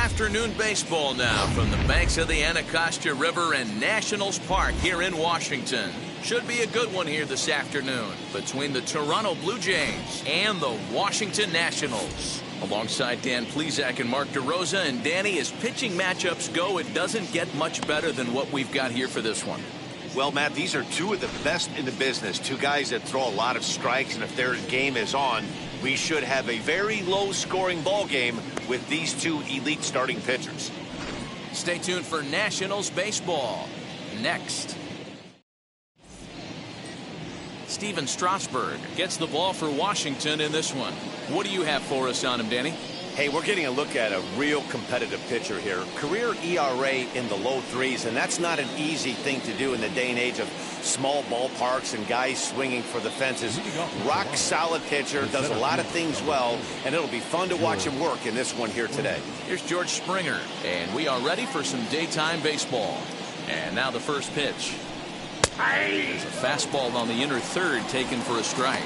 Afternoon baseball now from the banks of the Anacostia River and Nationals Park here in Washington. Should be a good one here this afternoon between the Toronto Blue Jays and the Washington Nationals. Alongside Dan Plesac and Mark DeRosa, and Danny, as pitching matchups go, it doesn't get much better than what we've got here for this one. Well, Matt, these are two of the best in the business. Two guys that throw a lot of strikes, and if their game is on, we should have a very low-scoring ball game with these two elite starting pitchers. Stay tuned for Nationals baseball next. Steven Strasburg gets the ball for Washington in this one. What do you have for us on him, Danny? Hey, we're getting a look at a real competitive pitcher here. Career ERA in the low threes, and that's not an easy thing to do in the day and age of small ballparks and guys swinging for the fences. Rock solid pitcher, does a lot of things well, and it'll be fun to watch him work in this one here today. Here's George Springer, and we are ready for some daytime baseball. And now the first pitch. There's a fastball on the inner third taken for a strike.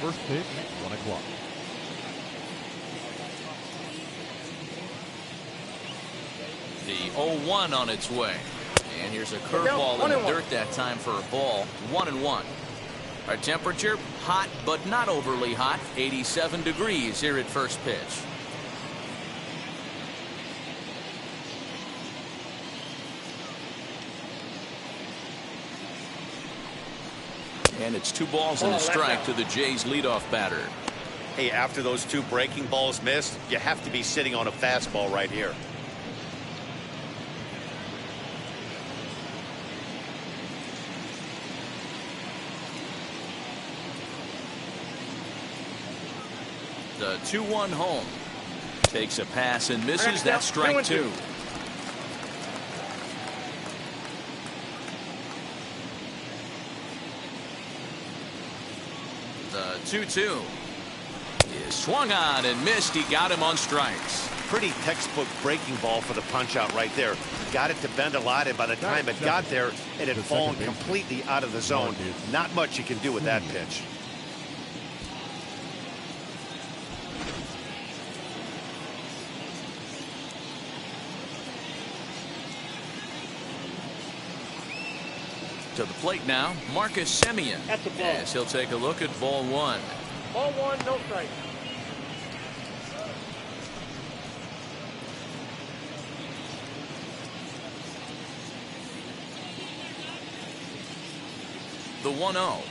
First pitch, 1 o'clock. The 0-1 on its way. And here's a curveball in the dirt that time for a ball. 1-1. Our temperature, hot but not overly hot. 87 degrees here at first pitch. And it's 2 balls and a strike to the Jays leadoff batter. Hey, after those 2 breaking balls missed, you have to be sitting on a fastball right here. The 2-1 home. Takes a pass and misses. That's strike 2. The 2-2 is swung on and missed. He got him on strikes. Pretty textbook breaking ball for the punch out right there. Got it to bend a lot, and by the time it got there, it had fallen completely out of the zone. Not much you can do with that pitch. To the plate now, Marcus Semien. As he'll take a look at ball 1. Ball 1, no strike. The 1-0.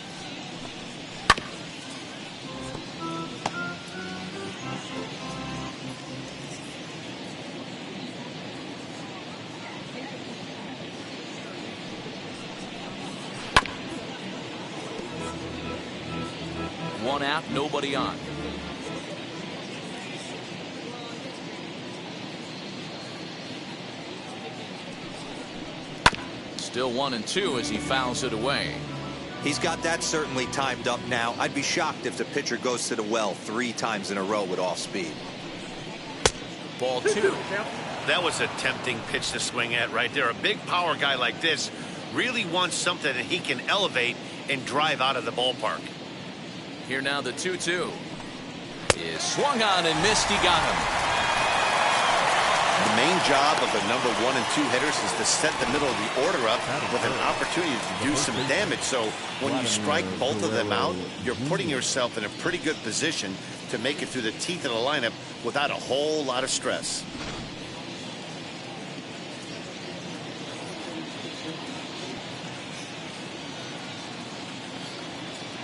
One out, nobody on. Still 1-2 as he fouls it away. He's got that certainly timed up now. I'd be shocked if the pitcher goes to the well 3 times in a row with off speed. Ball 2. That was a tempting pitch to swing at right there. A big power guy like this really wants something that he can elevate and drive out of the ballpark. Here now the 2-2 is swung on and missed. He got him. The main job of the number 1 and 2 hitters is to set the middle of the order up with an opportunity to do some damage. So when you strike both of them out, you're putting yourself in a pretty good position to make it through the teeth of the lineup without a whole lot of stress.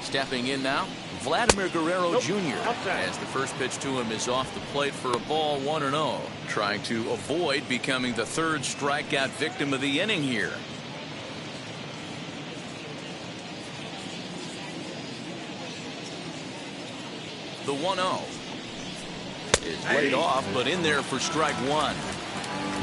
Stepping in now, Vladimir Guerrero Jr. as the first pitch to him is off the plate for a ball. 1-0. Trying to avoid becoming the 3rd strikeout victim of the inning here. The 1-0 is laid off, but in there for strike 1.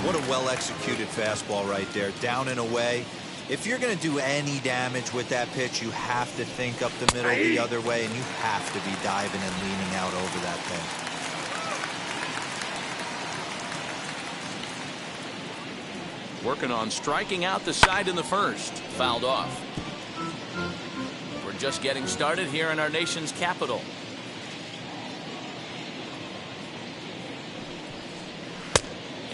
What a well-executed fastball right there. Down and away. If you're going to do any damage with that pitch, you have to think up the middle the other way, and you have to be diving and leaning out over that thing. Working on striking out the side in the first. Fouled off. just getting started here in our nation's capital.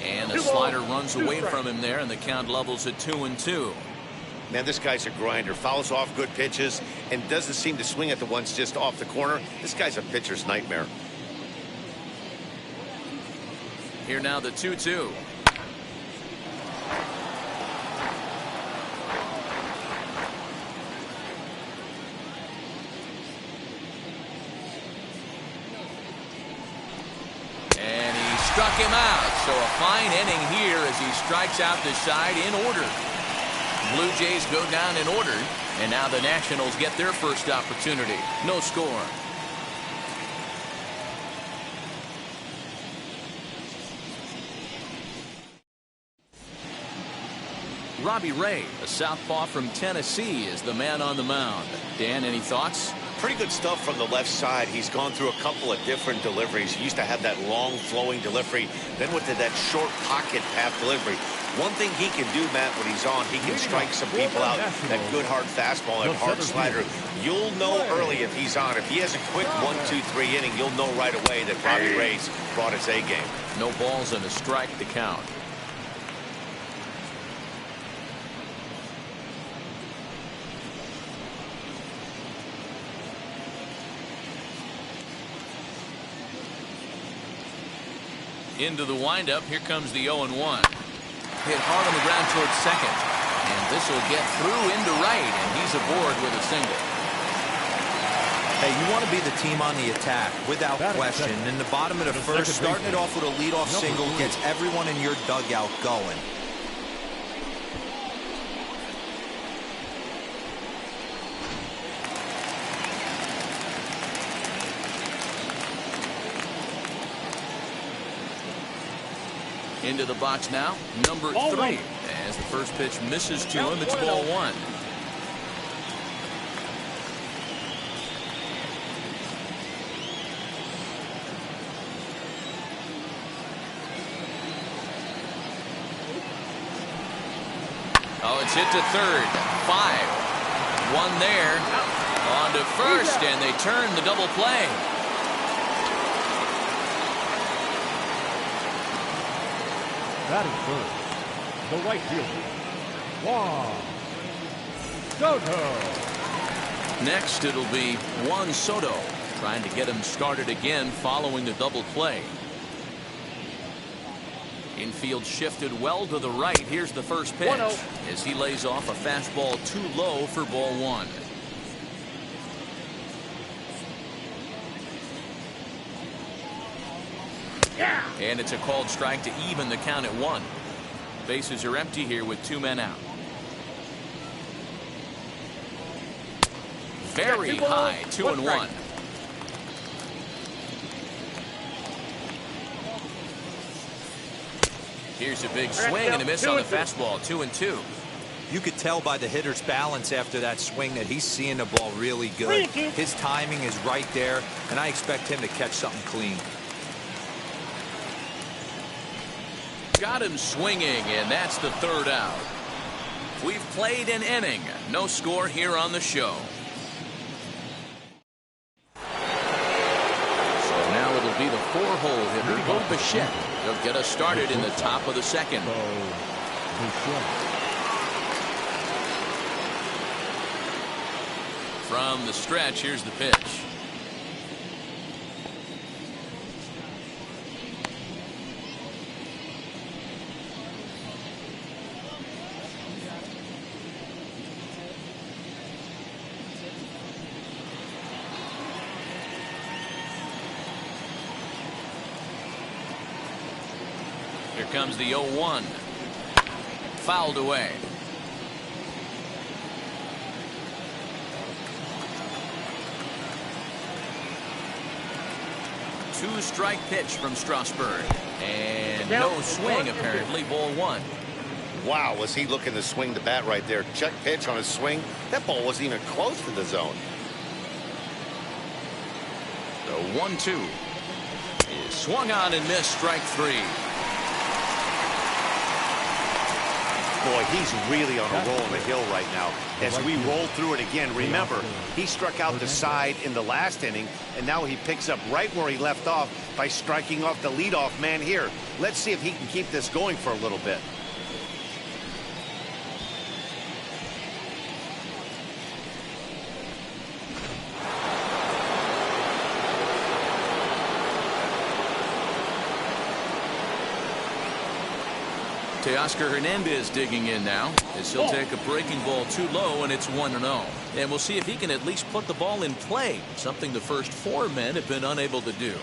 And the slider runs away from him there, and the count levels at 2-2. Man, this guy's a grinder. Fouls off good pitches and doesn't seem to swing at the ones just off the corner. This guy's a pitcher's nightmare. Here now the 2-2. And he struck him out. So a fine inning here as he strikes out the side in order. Blue Jays go down in order, and now the Nationals get their first opportunity. No score. Robbie Ray, a southpaw from Tennessee, is the man on the mound. Dan, any thoughts? Pretty good stuff from the left side. He's gone through a couple of different deliveries. He used to have that long flowing delivery, then went to that short pocket path delivery. One thing he can do, Matt, when he's on, he can strike some people out. That good hard fastball and hard slider. You'll know early if he's on. If he has a quick 1, 2, 3 inning, you'll know right away that Robbie Ray's brought his A game. No balls and a strike to count. Into the windup. Here comes the 0-1. Hit hard on the ground towards second. And this will get through into right, and he's aboard with a single. Hey, you want to be the team on the attack, without question. In the bottom of the first, starting it off with a leadoff single gets everyone in your dugout going. Into the box now, number 3. As the first pitch misses to him, it's ball 1. Oh, it's hit to third. 5. 1 there. On to first, and they turn the double play. Batting first, the right fielder, Juan Soto. Next, it'll be Juan Soto, trying to get him started again following the double play. Infield shifted well to the right. Here's the first pitch as he lays off a fastball too low for ball 1. And it's a called strike to even the count at 1. Bases are empty here with 2 men out. Very high, 2-1. Here's a big swing and a miss on the fastball, 2-2. You could tell by the hitter's balance after that swing that he's seeing the ball really good. His timing is right there, and I expect him to catch something clean. Got him swinging, and that's the 3rd out. We've played an inning. No score here on the show. So now it'll be the 4-hole hitter, Bo Bichette. He'll get us started in the top of the 2nd. From the stretch, here's the pitch. Here comes the 0-1. Fouled away. Two-strike pitch from Strasburg. And no swing, apparently. Ball 1. Wow, was he looking to swing the bat right there. Check pitch on his swing. That ball wasn't even close to the zone. The 1-2 is swung on and missed, strike 3. Boy, he's really on a roll on the hill right now. As we roll through it again, remember, he struck out the side in the last inning, and now he picks up right where he left off by striking off the leadoff man here. Let's see if he can keep this going for a little bit. Teoscar Hernandez digging in now as he'll take a breaking ball too low, and it's 1-0. And we'll see if he can at least put the ball in play, something the first 4 men have been unable to do.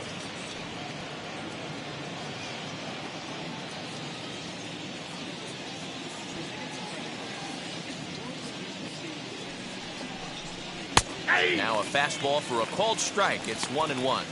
Now a fastball for a called strike. It's 1-1.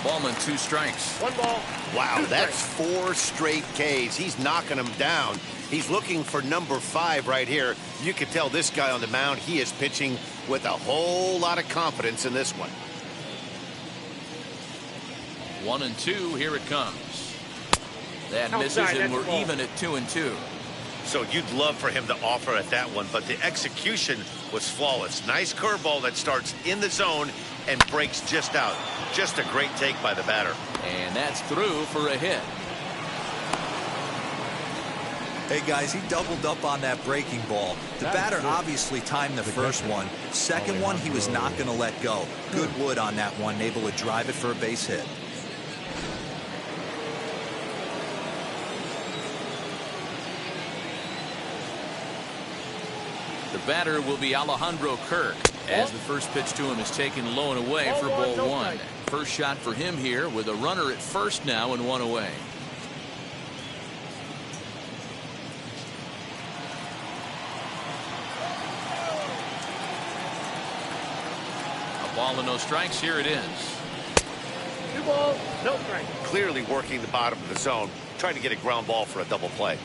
Ball and 2 strikes. 1 ball. Wow, that's 4 straight Ks. He's knocking them down. He's looking for number 5 right here. You can tell this guy on the mound, he is pitching with a whole lot of confidence in this one. 1-2. Here it comes. That misses, and we're even at 2-2. So you'd love for him to offer at that one, but the execution was flawless. Nice curveball that starts in the zone and breaks just out. Just a great take by the batter. And that's through for a hit. Hey guys, he doubled up on that breaking ball. The batter obviously timed the first one. Second one, he was not going to let go. Good wood on that one, able to drive it for a base hit. The batter will be Alejandro Kirk, as the first pitch to him is taken low and away for ball 1. First shot for him here with a runner at first now and 1 away. A ball and no strikes. Here it is. 2 balls, no strikes. Clearly working the bottom of the zone, trying to get a ground ball for a double play.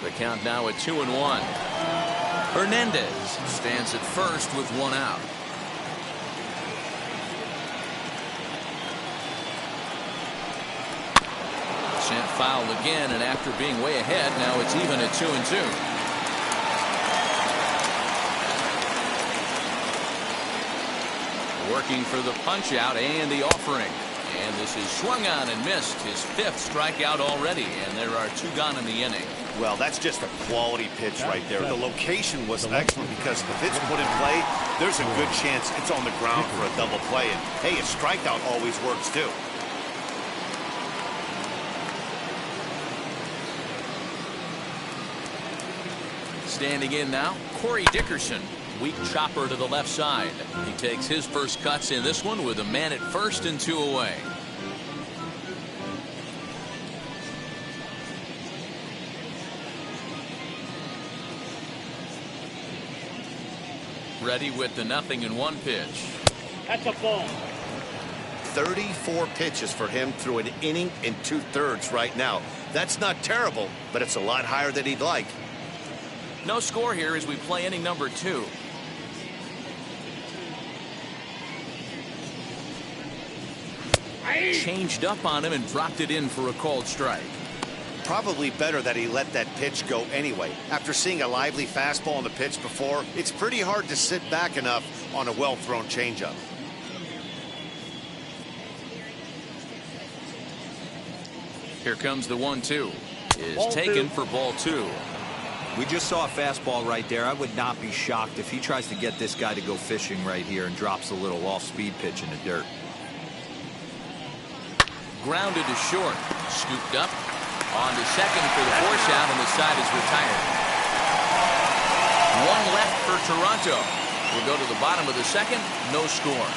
The count now at 2-1. Hernandez stands at first with 1 out. Sent foul again, and after being way ahead, now it's even at 2-2. Working for the punch out and the offering. And this is swung on and missed. His 5th strikeout already, and there are 2 gone in the inning. Well, that's just a quality pitch right there. The location was excellent because if it's put in play, there's a good chance it's on the ground for a double play. And hey, a strikeout always works too. Standing in now, Corey Dickerson. Weak chopper to the left side. He takes his first cuts in this one with a man at first and 2 away. Ready with the 0-1 pitch. That's a ball. 34 pitches for him through an inning and 2/3 right now. That's not terrible, but it's a lot higher than he'd like. No score here as we play inning number 2. Changed up on him and dropped it in for a called strike. Probably better that he let that pitch go anyway. After seeing a lively fastball on the pitch before, it's pretty hard to sit back enough on a well-thrown changeup. Here comes the 1-2. Is taken for ball 2. We just saw a fastball right there. I would not be shocked if he tries to get this guy to go fishing right here and drops a little off-speed pitch in the dirt. Grounded to short. Scooped up. On to second for the force out, and the side is retired. 1 left for Toronto. We'll go to the bottom of the second. No score.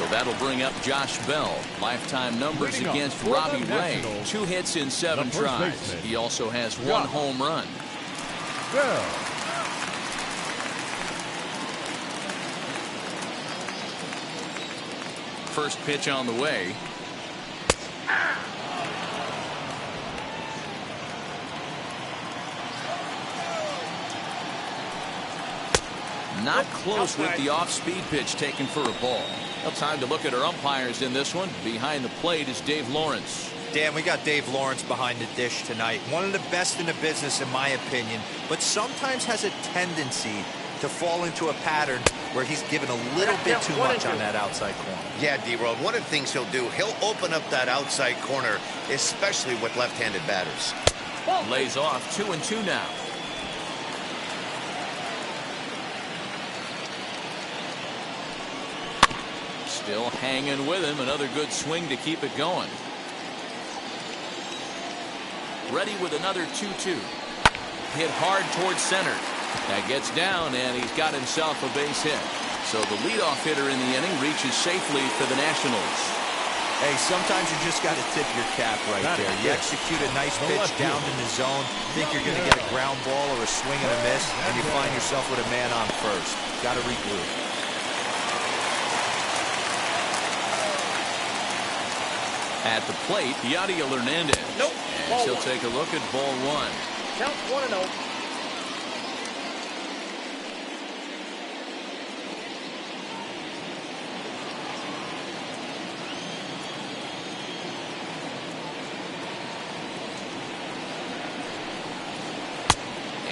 So that'll bring up Josh Bell. Lifetime numbers Leading against for the Robbie Ray. Nationals, 2 hits in 7 the first tries. baseman, He also has 1 Josh home run. Bell. First pitch on the way. Not close with the off-speed pitch taken for a ball. Well, time to look at our umpires in this one. Behind the plate is Dave Lawrence. Dan, we got Dave Lawrence behind the dish tonight. One of the best in the business, in my opinion, but sometimes has a tendency to fall into a pattern where he's given a little bit too much on that outside corner. Yeah, D-Road, one of the things he'll do, he'll open up that outside corner, especially with left-handed batters. Lays off 2-2 now. Still hanging with him. Another good swing to keep it going. Ready with another 2-2. Hit hard towards center. That gets down, and he's got himself a base hit. So the leadoff hitter in the inning reaches safely for the Nationals. Hey, sometimes you just got to tip your cap right there. You execute a nice pitch down in the zone, think you're going to get a ground ball or a swing and a miss, and you find yourself with a man on first. Got to regroup. At the plate, Yadiel Hernandez. Nope. And she'll take a look at ball 1. Count 1-0.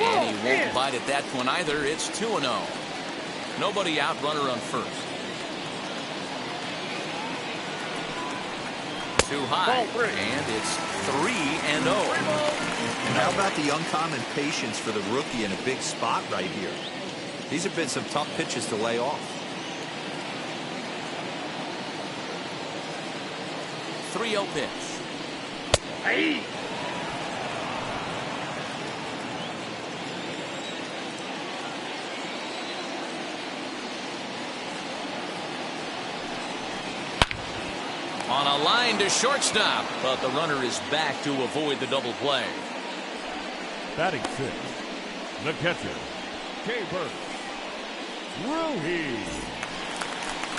And he won't bite at that one either. It's 2-0. Nobody out, runner on first. Too high, and it's 3-0. And how about the uncommon patience for the rookie in a big spot right here? These have been some tough pitches to lay off. 3-0 pitch. Hey. On a line to shortstop, but the runner is back to avoid the double play. Batting 6, the catcher, Keibert Ruiz.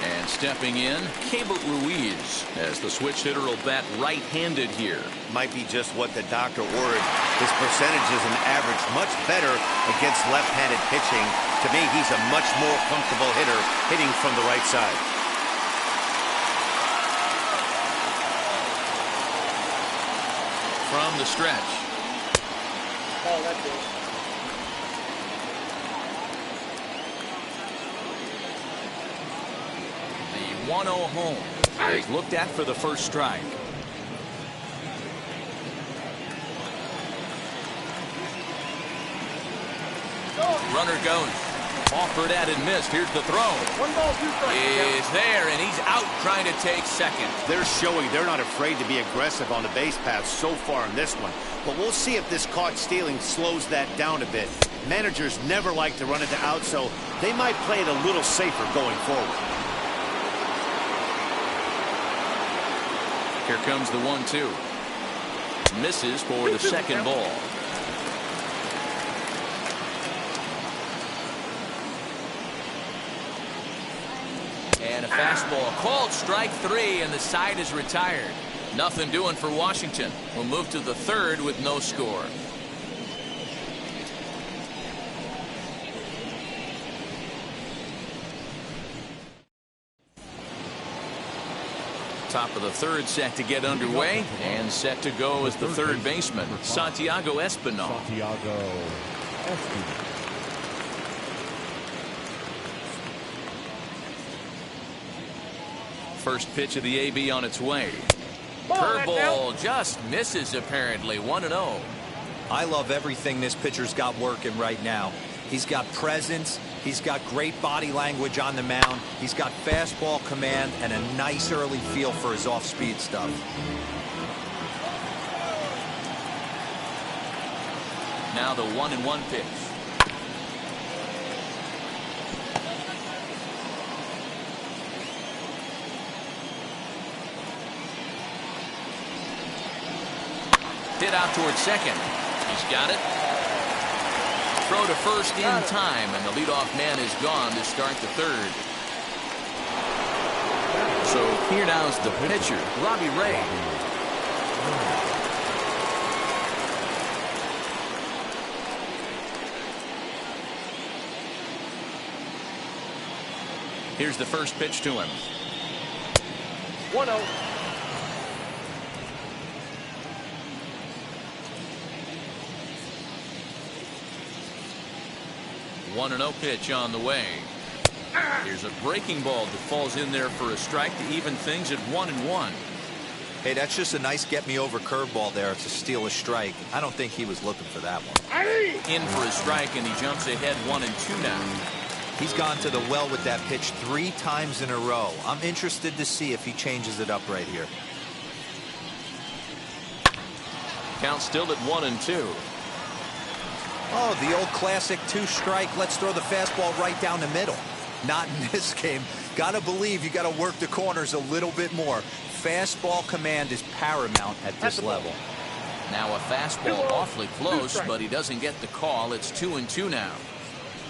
And stepping in, Keibert Ruiz, as the switch hitter will bat right-handed here. Might be just what the doctor ordered. His percentage is an average much better against left-handed pitching. To me, he's a much more comfortable hitter hitting from the right side. From the stretch. Oh, that's it. The 1-0 home is looked at for the first strike. Runner goes. Offered at and missed. Here's the throw. 1 ball, 2 strikes. Is there, and he's out trying to take second. They're showing they're not afraid to be aggressive on the base path so far in this one. But we'll see if this caught stealing slows that down a bit. Managers never like to run it to out, so they might play it a little safer going forward. Here comes the 1-2. Misses for the second ball. And a fastball called strike 3, and the side is retired. Nothing doing for Washington. We'll move to the third with no score. Top of the third set to get underway, and set to go as the third baseman, Santiago Espinal. Santiago Espinal. First pitch of the AB on its way. Curveball just misses apparently. 1-0. I love everything this pitcher's got working right now. He's got presence. He's got great body language on the mound. He's got fastball command and a nice early feel for his off-speed stuff. Now the 1-1 pitch. Hit out towards second. He's got it. Throw to first in time, and the leadoff man is gone to start the third. So here now's the pitcher, Robbie Ray. Here's the first pitch to him. 1-0. One and 0 pitch on the way. Here's a breaking ball that falls in there for a strike to even things at 1-1. Hey, that's just a nice get-me-over curveball there to steal a strike. I don't think he was looking for that one. In for a strike, and he jumps ahead 1-2 now. He's gone to the well with that pitch 3 times in a row. I'm interested to see if he changes it up right here. Count still at 1-2. Oh, the old classic 2-strike. Let's throw the fastball right down the middle. Not in this game. Gotta believe you gotta work the corners a little bit more. Fastball command is paramount at this level. Now a fastball awfully close, but he doesn't get the call. It's 2-2 now.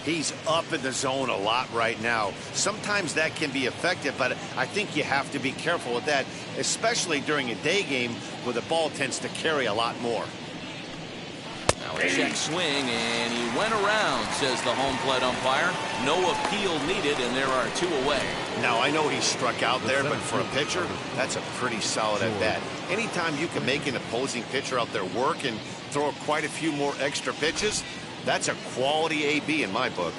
He's up in the zone a lot right now. Sometimes that can be effective, but I think you have to be careful with that, especially during a day game where the ball tends to carry a lot more. Now a check swing, and he went around, says the home plate umpire. No appeal needed, and there are 2 away. Now, I know he struck out there, but for a pitcher, that's a pretty solid at-bat. Anytime you can make an opposing pitcher out there work and throw quite a few more extra pitches, that's a quality AB in my book.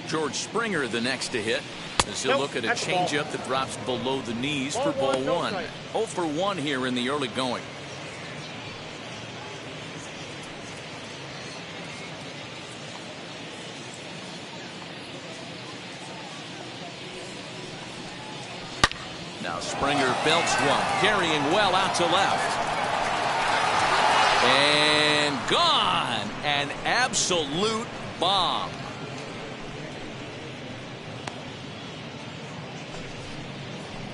George Springer the next to hit, as he'll look at a changeup that drops below the knees for ball 1. 0 for 1 here in the early going. Now Springer belts one, carrying well out to left. And gone. An absolute bomb.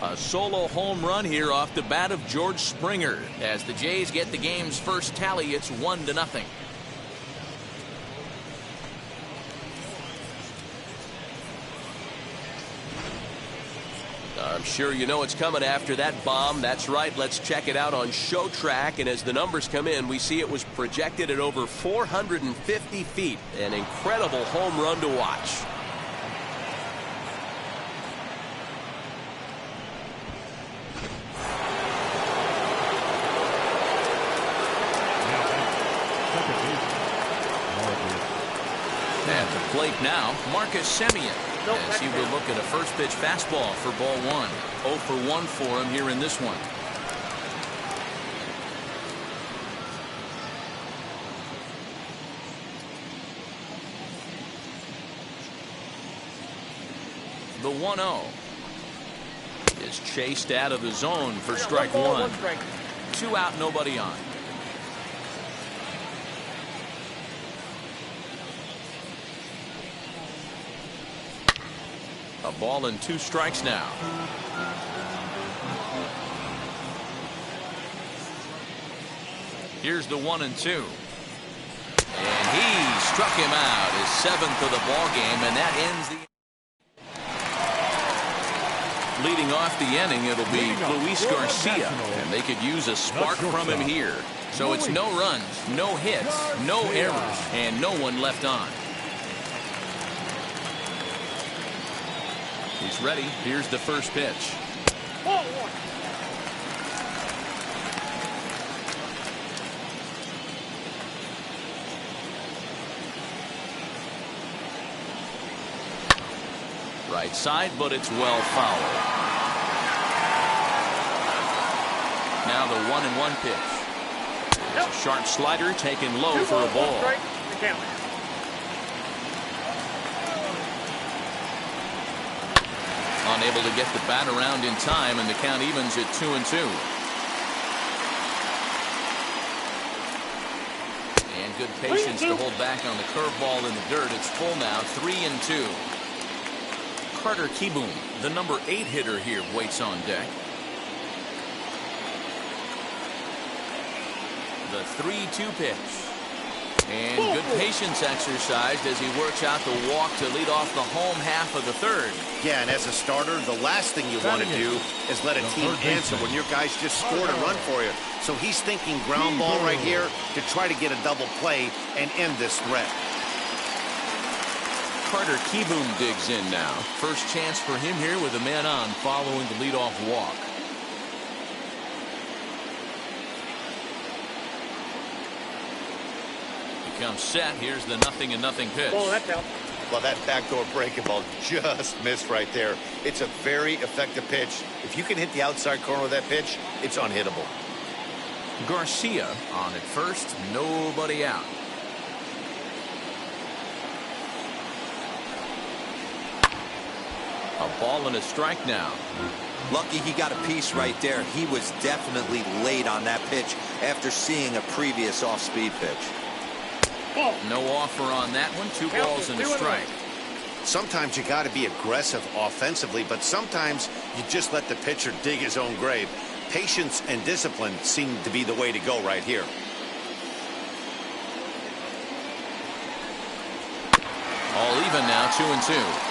A solo home run here off the bat of George Springer. As the Jays get the game's first tally, it's 1-0. I'm sure you know what's coming after that bomb. That's right. Let's check it out on Show Track. And as the numbers come in, we see it was projected at over 450 feet. An incredible home run to watch. At the plate now, Marcus Semien, as he will look at a first pitch fastball for ball 1. 0 for 1 for him here in this one. The 1-0 is chased out of the zone for strike 1. 2 out, nobody on. A ball and 2 strikes now. Here's the 1-2. And he struck him out, his 7th of the ball game, and that ends the. Leading off the inning, it'll be Luis Garcia, and they could use a spark from him here. So it's no runs, no hits, no errors, and no one left on. He's ready. Here's the first pitch. Ball 1. Right side, but it's well fouled. Now the 1-1 pitch. It's a sharp slider taken low for a ball. Unable to get the bat around in time, and the count evens at 2-2. And good patience to hold back on the curveball in the dirt. It's full now, 3-2. Carter Kieboom, the number 8 hitter here, waits on deck. The 3-2 pitch. And good patience exercised as he works out the walk to lead off the home half of the third. Yeah, and as a starter, the last thing you want to do is let a team answer when your guys just scored a run for you. So he's thinking ground ball right here to try to get a double play and end this threat. Carter Kieboom digs in now. First chance for him here with a man on following the leadoff walk. He comes set. Here's the 0-0 pitch. Ball, that's out. Well, that backdoor breaking ball just missed right there. It's a very effective pitch. If you can hit the outside corner of that pitch, it's unhittable. Garcia on at first. Nobody out. A ball and a strike now. Lucky he got a piece right there. He was definitely late on that pitch after seeing a previous off-speed pitch. Ball. No offer on that one. 2 balls and a strike. Sometimes you got to be aggressive offensively, but sometimes you just let the pitcher dig his own grave. Patience and discipline seem to be the way to go right here. All even now, 2-2.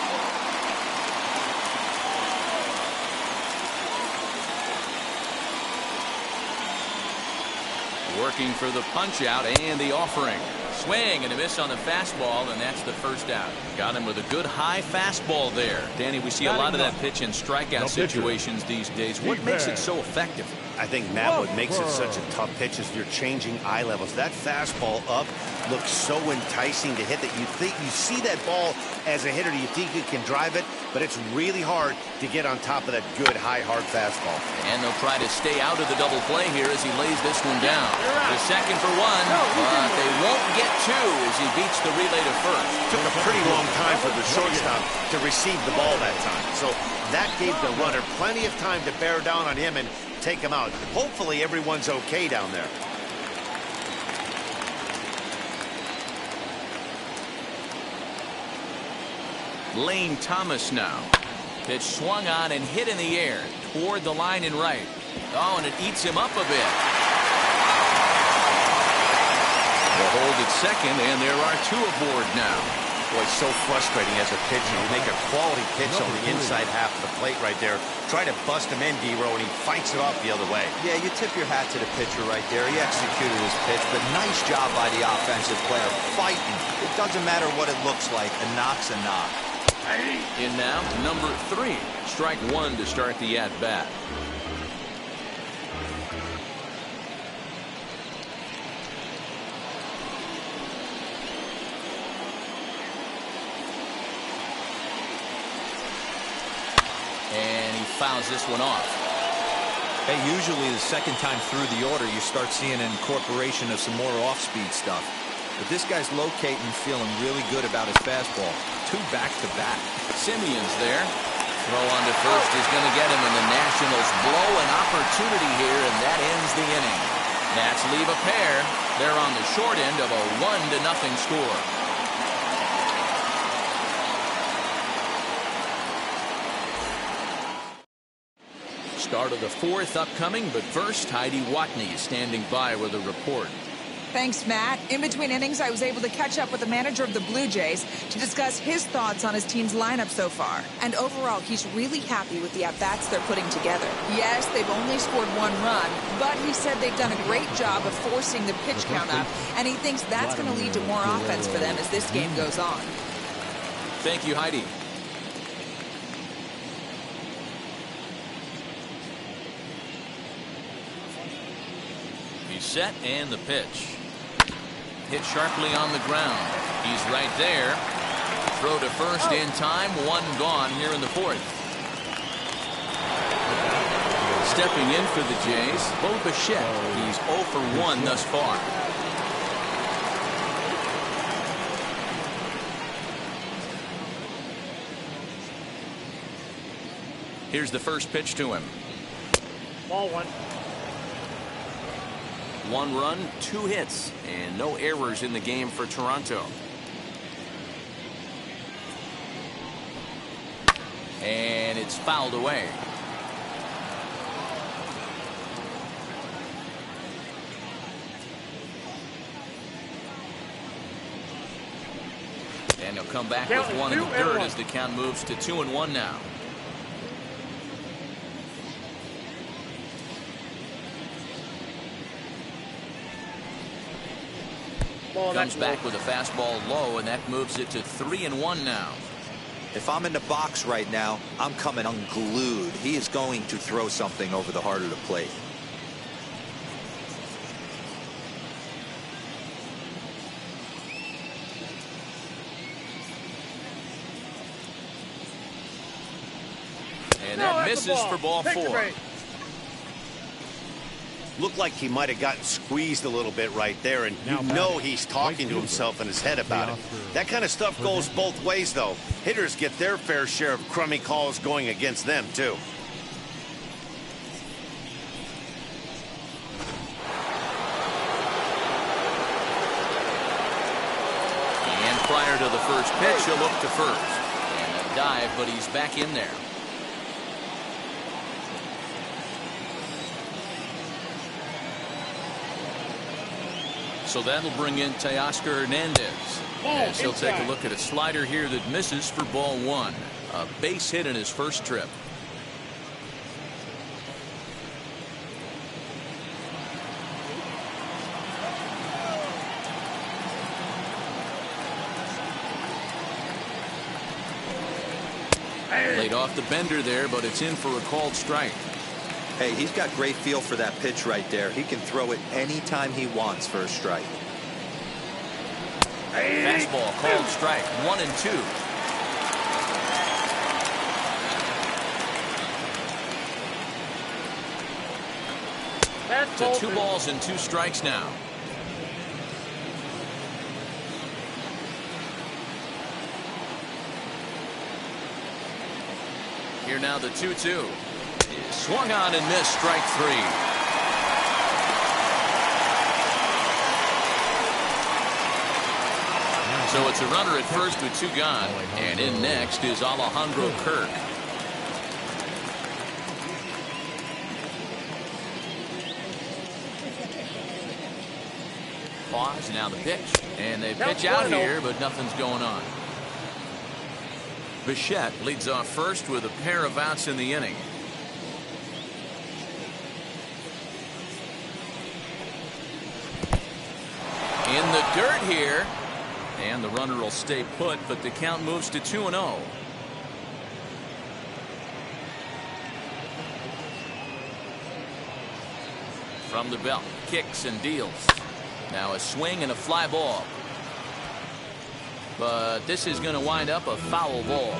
Working for the punch out and the offering. Swing and a miss on the fastball, and that's the first out. Got him with a good high fastball there. Danny, we see a lot of that pitch in strikeout situations these days. What makes it so effective? I think, Matt, what makes it such a tough pitch is you're changing eye levels. That fastball up looks so enticing to hit that you think you see that ball as a hitter. You think you can drive it, but it's really hard to get on top of that good, high, hard fastball. And they'll try to stay out of the double play here as he lays this one down. The second for one, but they won't get 2 as he beats the relay to first. Took a pretty long time for the shortstop to receive the ball that time. So that gave the runner plenty of time to bear down on him and take him out. Hopefully everyone's okay down there. Lane Thomas now. Pitch swung on and hit in the air toward the line and right. Oh, and it eats him up a bit. The hold at second, and there are 2 aboard now. Boy, it's so frustrating as a pitcher. You make a quality pitch on the inside half of the plate right there. Try to bust him in, D-Row, and he fights it off the other way. Yeah, you tip your hat to the pitcher right there. He executed his pitch, but nice job by the offensive player fighting. It doesn't matter what it looks like. A knock's a knock. In now, number 3. Strike 1 to start the at-bat. And he fouls this one off. Hey, usually the second time through the order, you start seeing an incorporation of some more off-speed stuff. But this guy's locating, feeling really good about his fastball. 2 back-to-back. Simeon's there. Throw on to first is going to get him, and the Nationals blow an opportunity here, and that ends the inning. Nats leave a pair. They're on the short end of a 1-0 score. Start of the 4th upcoming, but first, Heidi Watney standing by with a report. Thanks, Matt. In between innings, I was able to catch up with the manager of the Blue Jays to discuss his thoughts on his team's lineup so far. And overall, he's really happy with the at-bats they're putting together. Yes, they've only scored 1 run, but he said they've done a great job of forcing the pitch count up, and he thinks that's going to lead to more offense for them as this game goes on. Thank you, Heidi. He's set, and the pitch. Hit sharply on the ground. He's right there. Throw to first in time. 1 gone here in the 4th. Stepping in for the Jays, Bo Bichette. He's 0 for 1 thus far. Here's the first pitch to him. Ball 1. 1 run, 2 hits, and no errors in the game for Toronto. And it's fouled away. come back with one in the third as the count moves to 2-1 now. Comes back with a fastball low, and that moves it to 3-1 now. If I'm in the box right now, I'm coming unglued. He is going to throw something over the heart of the plate. And that misses for ball 4. Looked like he might have gotten squeezed a little bit right there, and you know he's talking to himself in his head about it. That kind of stuff goes both ways, though. Hitters get their fair share of crummy calls going against them, too. And prior to the first pitch, he'll look to first. And a dive, but he's back in there. So that'll bring in Teoscar Hernandez. As he'll take a look at a slider here that misses for ball 1. A base hit in his first trip. Laid off the bender there, but it's in for a called strike. Hey, he's got great feel for that pitch right there. He can throw it anytime he wants for a strike. Fastball called strike, 1-2. To 2 balls and 2 strikes now. Here now the 2-2. Swung on and missed, strike 3. So it's a runner at first with 2 gone. And in next is Alejandro Kirk. Pause, now the pitch. And they pitch out here, but nothing's going on. Bichette leads off first with a pair of outs in the inning. In the dirt here. And the runner will stay put, but the count moves to 2-0. From the belt, kicks and deals. Now a swing and a fly ball. But this is going to wind up a foul ball.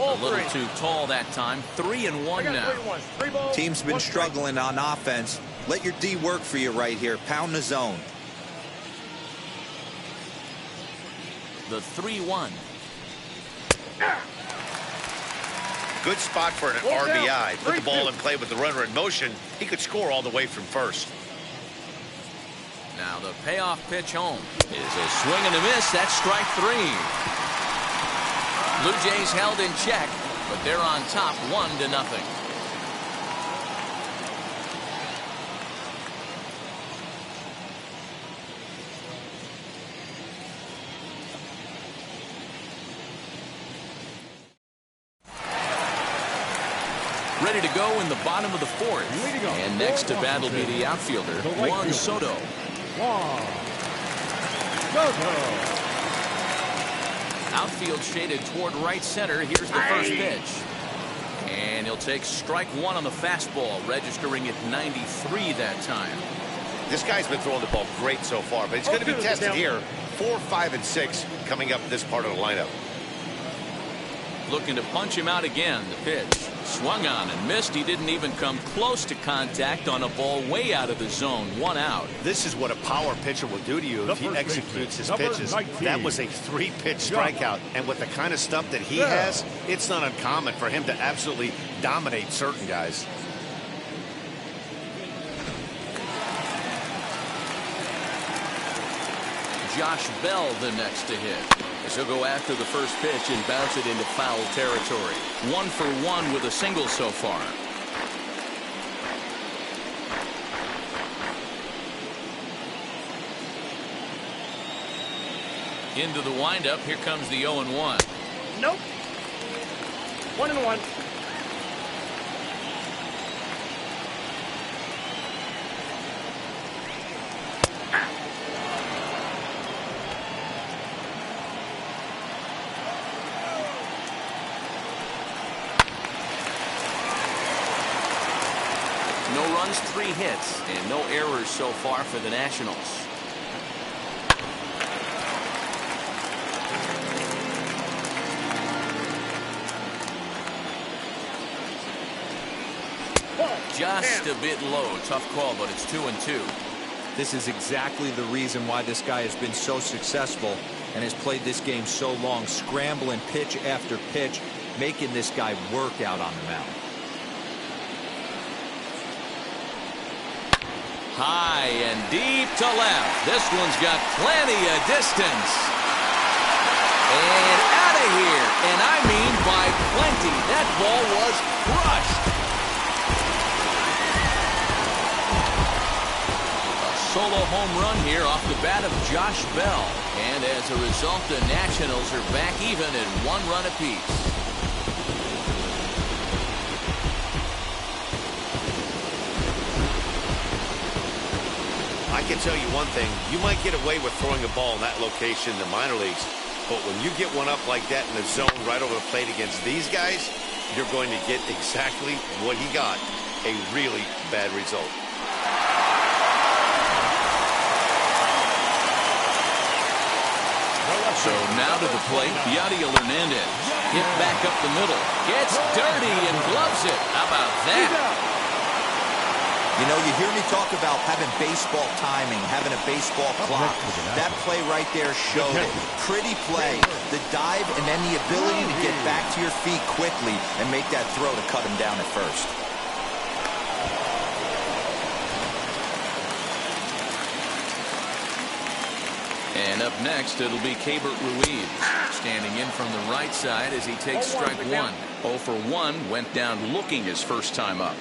A little too tall that time. 3-1 now. Team's been struggling on offense. Let your D work for you right here. Pound the zone. The 3-1. Good spot for an RBI. Put the ball in play with the runner in motion. He could score all the way from first. Now the payoff pitch home is a swing and a miss. That's strike 3. Blue Jays held in check, but they're on top 1-0. Ready to go in the bottom of the 4th. And next to bat will be the outfielder, Juan Soto. Outfield shaded toward right center. Here's the first pitch. And he'll take strike 1 on the fastball, registering at 93 that time. This guy's been throwing the ball great so far, but he's going to be tested here. 4, 5, and 6 coming up in this part of the lineup. Looking to punch him out again. The pitch swung on and missed. He didn't even come close to contact on a ball way out of the zone. 1 out. This is what a power pitcher will do to you if he executes his pitches. That was a 3-pitch strikeout, and with the kind of stuff that he has, it's not uncommon for him to absolutely dominate certain guys. Josh Bell the next to hit. As he'll go after the first pitch and bounce it into foul territory. 1 for 1 with a single so far. Into the windup, here comes the 0-1. Nope. 1-1. No runs, 3 hits, and no errors so far for the Nationals. Just a bit low. Tough call, but it's 2-2. This is exactly the reason why this guy has been so successful and has played this game so long, scrambling pitch after pitch, making this guy work out on the mound. High and deep to left. This one's got plenty of distance. And out of here. And I mean by plenty. That ball was crushed. A solo home run here off the bat of Josh Bell. And as a result, the Nationals are back even at 1 run apiece. I can tell you one thing, you might get away with throwing a ball in that location in the minor leagues, but when you get one up like that in the zone right over the plate against these guys, you're going to get exactly what he got, a really bad result. So now to the plate, Yadier Hernandez. Hit back up the middle. Gets dirty and gloves it. How about that? You know, you hear me talk about having baseball timing, having a baseball clock. That play right there showed it. Pretty play. The dive and then the ability to get back to your feet quickly and make that throw to cut him down at first. And up next, it'll be Keibert Ruiz. Standing in from the right side as he takes strike 1. 0 for 1, went down looking his first time up.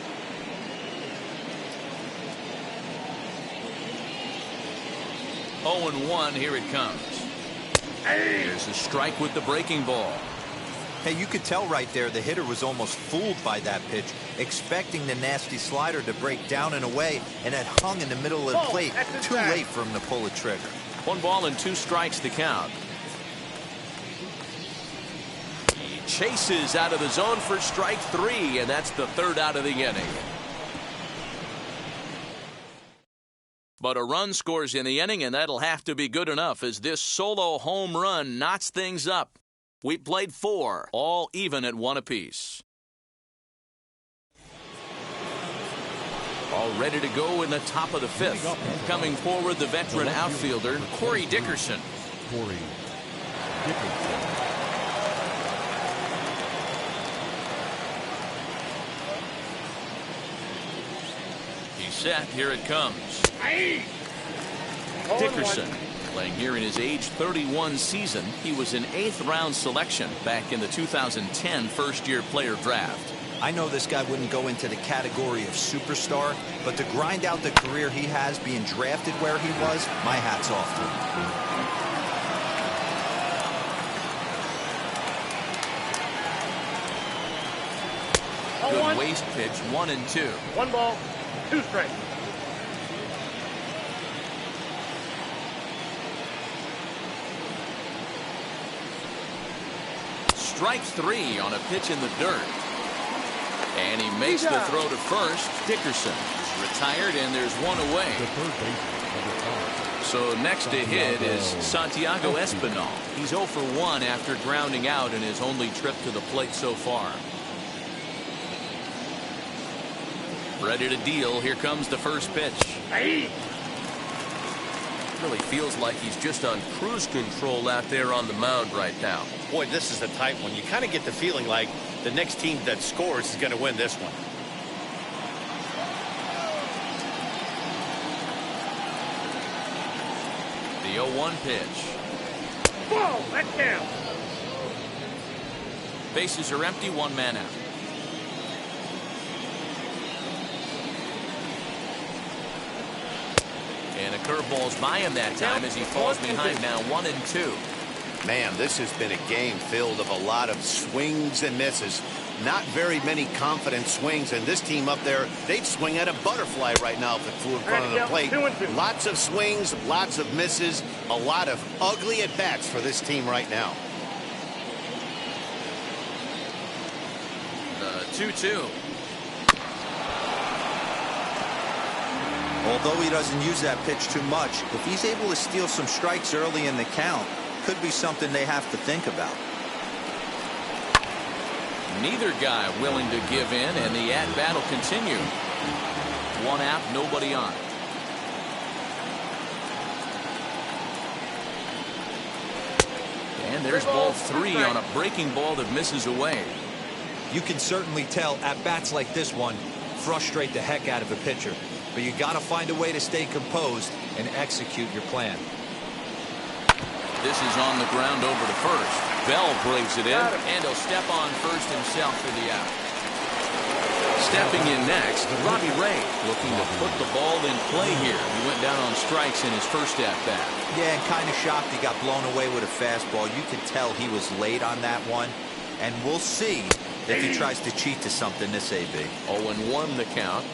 Oh and 1, here it comes. There's a strike with the breaking ball. Hey, you could tell right there the hitter was almost fooled by that pitch, expecting the nasty slider to break down and away, and it hung in the middle of the plate. Too late for him to pull a trigger. 1 ball and 2 strikes to count. He chases out of the zone for strike 3, and that's the 3rd out of the inning. But a run scores in the inning, and that'll have to be good enough as this solo home run knots things up. We played 4, all even at 1 apiece. All ready to go in the top of the 5th. Coming forward, the veteran outfielder, Corey Dickerson. He's set. Here it comes. Dickerson playing here in his age 31 season. He was an 8th round selection back in the 2010 first-year player draft. I know this guy wouldn't go into the category of superstar, but to grind out the career he has being drafted where he was, my hat's off to him. Good waste pitch, 1 and 2. 1 ball, 2 strikes. Strike 3 on a pitch in the dirt. And he makes the throw to first. Dickerson is retired, and there's 1 away. So next to hit is Santiago Espinal. He's 0 for 1 after grounding out in his only trip to the plate so far. Ready to deal. Here comes the first pitch. Really feels like he's just on cruise control out there on the mound right now. Boy, this is the tight one. You kind of get the feeling like the next team that scores is going to win this one. The 0-1 pitch. Whoa, that's down. Bases are empty, 1 man out. And a curveball's by him that time as he falls behind now 1 and 2. Man, this has been a game filled of a lot of swings and misses. Not very many confident swings, and this team up there, they'd swing at a butterfly right now if it flew in front of the plate. 2-2. Lots of swings, lots of misses, a lot of ugly at-bats for this team right now. The 2-2. Although he doesn't use that pitch too much, if he's able to steal some strikes early in the count, could be something they have to think about. Neither guy willing to give in, and the at-bat will continue. One out, nobody on. And there's ball 3 on a breaking ball that misses away. You can certainly tell at-bats like this one frustrate the heck out of a pitcher. But you got to find a way to stay composed and execute your plan. This is on the ground over to first. Bell braves it in, and he'll step on first himself for the out. Stepping in next, Robbie Ray, looking to put the ball in play here. He went down on strikes in his first at-bat. Yeah, and kind of shocked he got blown away with a fastball. You could tell he was late on that one. And we'll see if he tries to cheat to something this AB. 0-1 the count.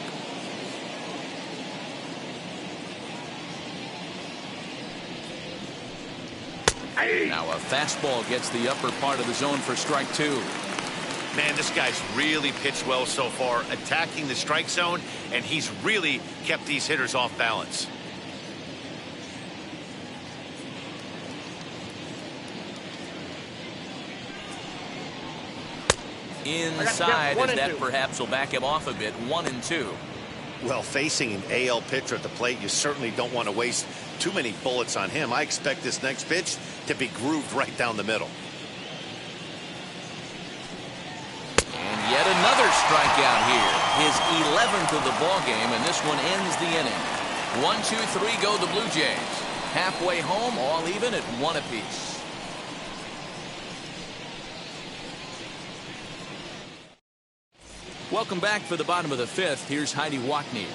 Now a fastball gets the upper part of the zone for strike 2. Man, this guy's really pitched well so far, attacking the strike zone, and he's really kept these hitters off balance. Inside, as that perhaps will back him off a bit. 1-2. Well, facing an AL pitcher at the plate, you certainly don't want to waste too many bullets on him. I expect this next pitch to be grooved right down the middle. And yet another strikeout here. His 11th of the ball game, and this one ends the inning. 1-2-3 go the Blue Jays. Halfway home, all even at 1 apiece. Welcome back for the bottom of the 5th. Here's Heidi Wackney.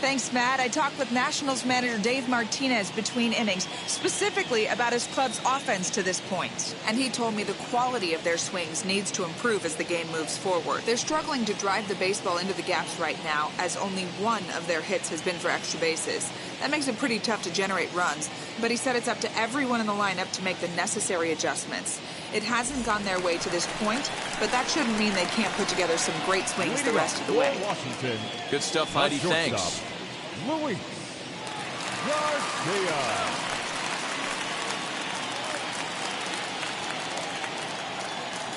Thanks, Matt. I talked with Nationals manager Dave Martinez between innings, specifically about his club's offense to this point. And he told me the quality of their swings needs to improve as the game moves forward. They're struggling to drive the baseball into the gaps right now, as only one of their hits has been for extra bases. That makes it pretty tough to generate runs, but he said it's up to everyone in the lineup to make the necessary adjustments. It hasn't gone their way to this point, but that shouldn't mean they can't put together some great swings the rest of the way. Washington. Good stuff, Heidi. Thanks. Luis Garcia.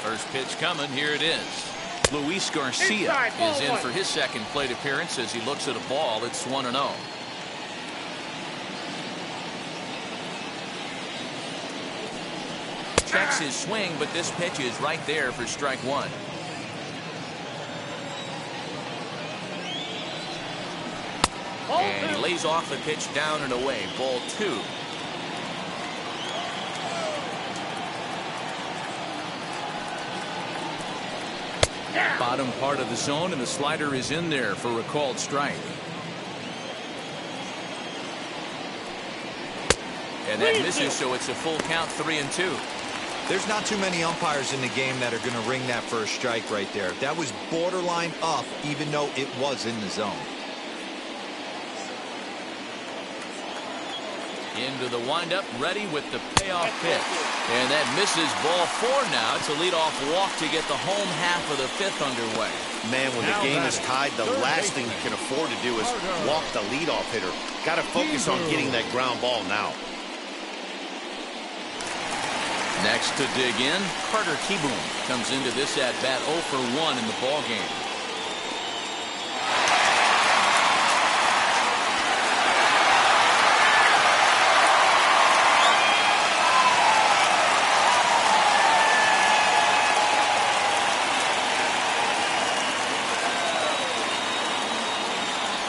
First pitch coming. Here it is. Luis Garcia is in for his second plate appearance as he looks at a ball. It's 1-0. Checks his swing, but this pitch is right there for strike 1. And he lays off the pitch down and away. Ball 2. Bottom part of the zone, and the slider is in there for a called strike. And that misses, so it's a full count, 3-2. There's not too many umpires in the game that are going to ring that first strike right there. That was borderline up, even though it was in the zone. Into the windup, ready with the payoff pitch. And that misses. Ball 4 now. It's a leadoff walk to get the home half of the 5th underway. Man, when the game is tied, the last thing you can afford to do is walk the leadoff hitter. Got to focus on getting that ground ball now. Next to dig in, Carter Kieboom comes into this at-bat 0 for 1 in the ballgame.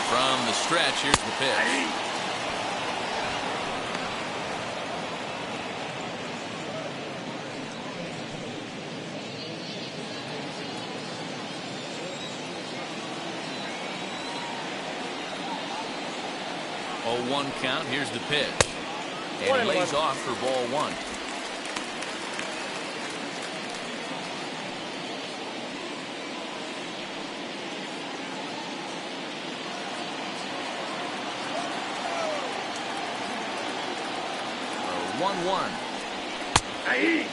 From the stretch, here's the pitch. Oh, 1 count. Here's the pitch. And he lays off for ball 1. 1-1. Aye.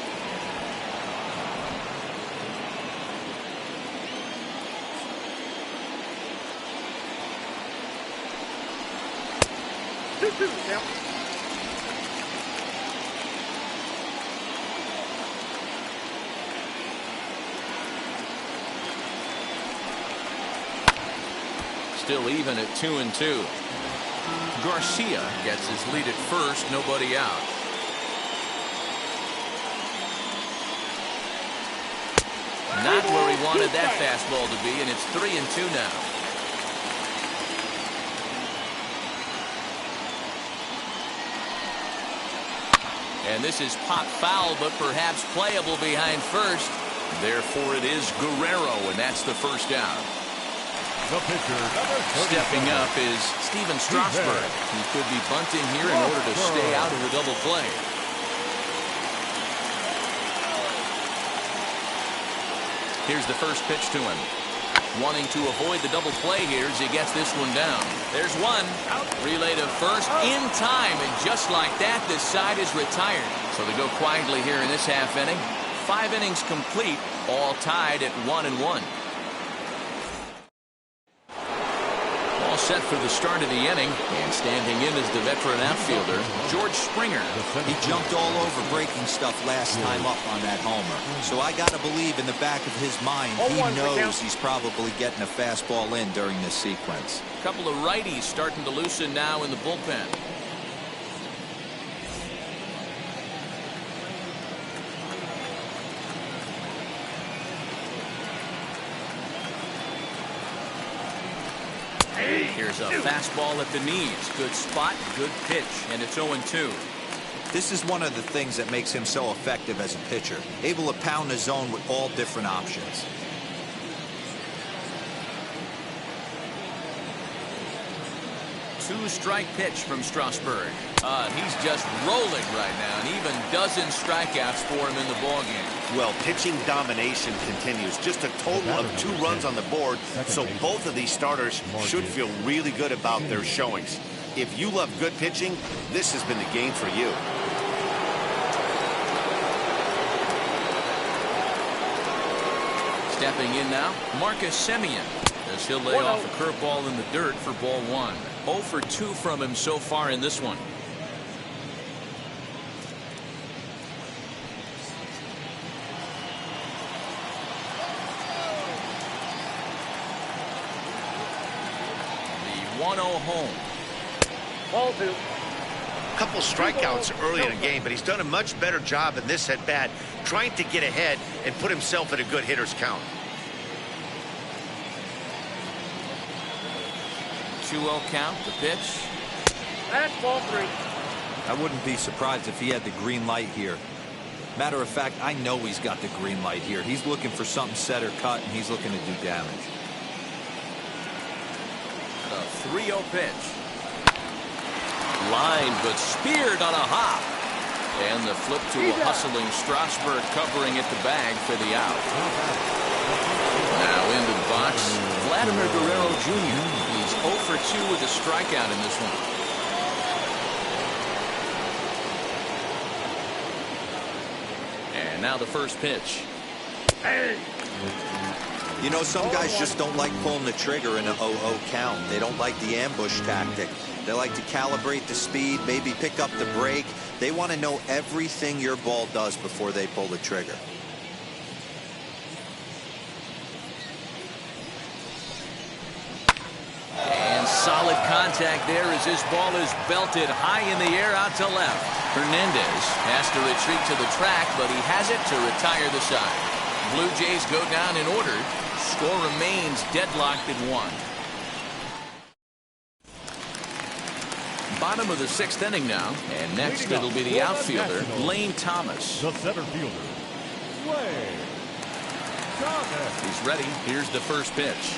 2-2, Tim. Still even at 2-2. Garcia gets his lead at first, nobody out. Not where he wanted that fastball to be, and it's 3-2 now. And this is pop foul, but perhaps playable behind first. Therefore, it is Guerrero, and that's the first out. The pitcher, number 37. Stepping up is Steven Strasburg. He could be bunting here in order to stay out of the double play. Here's the first pitch to him. Wanting to avoid the double play here as he gets this one down. There's one. Relay to first in time, and just like that, this side is retired. So they go quietly here in this half inning. 5 innings complete, all tied at 1-1. All set for the start of the inning, and standing in is the veteran outfielder, George Springer. He jumped all over breaking stuff last time up on that homer. So I got to believe in the back of his mind, he knows he's probably getting a fastball in during this sequence. A couple of righties starting to loosen now in the bullpen. Here's a fastball at the knees. Good spot, good pitch, and it's 0-2. This is one of the things that makes him so effective as a pitcher. Able to pound the zone with all different options. Two-strike pitch from Strasburg. He's just rolling right now, and even dozen strikeouts for him in the ballgame. Well, pitching domination continues. Just a total of 2 runs on the board, so both of these starters should feel really good about their showings. If you love good pitching, this has been the game for you. Stepping in now, Marcus Semien, as he'll lay off a curveball in the dirt for ball 1. 0 for 2 from him so far in this one. The 1-0 home. Ball 2. A couple strikeouts early in the game, but he's done a much better job in this at-bat, trying to get ahead and put himself at a good hitter's count. 2-0 count, the pitch. That's ball 3. I wouldn't be surprised if he had the green light here. Matter of fact, I know he's got the green light here. He's looking for something set or cut, and he's looking to do damage. The 3-0 pitch. Line, but speared on a hop. And the flip to a hustling Strasburg covering at the bag for the out. Now into the box, Vladimir Guerrero Jr. He's 0 for 2 with a strikeout in this one. And now the first pitch. Hey. You know, some guys just don't like pulling the trigger in a 0-0 count. They don't like the ambush tactic. They like to calibrate the speed, maybe pick up the brake. They want to know everything your ball does before they pull the trigger. And solid contact there as this ball is belted high in the air out to left. Hernandez has to retreat to the track, but he has it to retire the side. Blue Jays go down in order. Score remains deadlocked at 1. Bottom of the 6th inning now, and next it'll be the outfielder, Lane Thomas. The center fielder, Lane Thomas. He's ready. Here's the first pitch.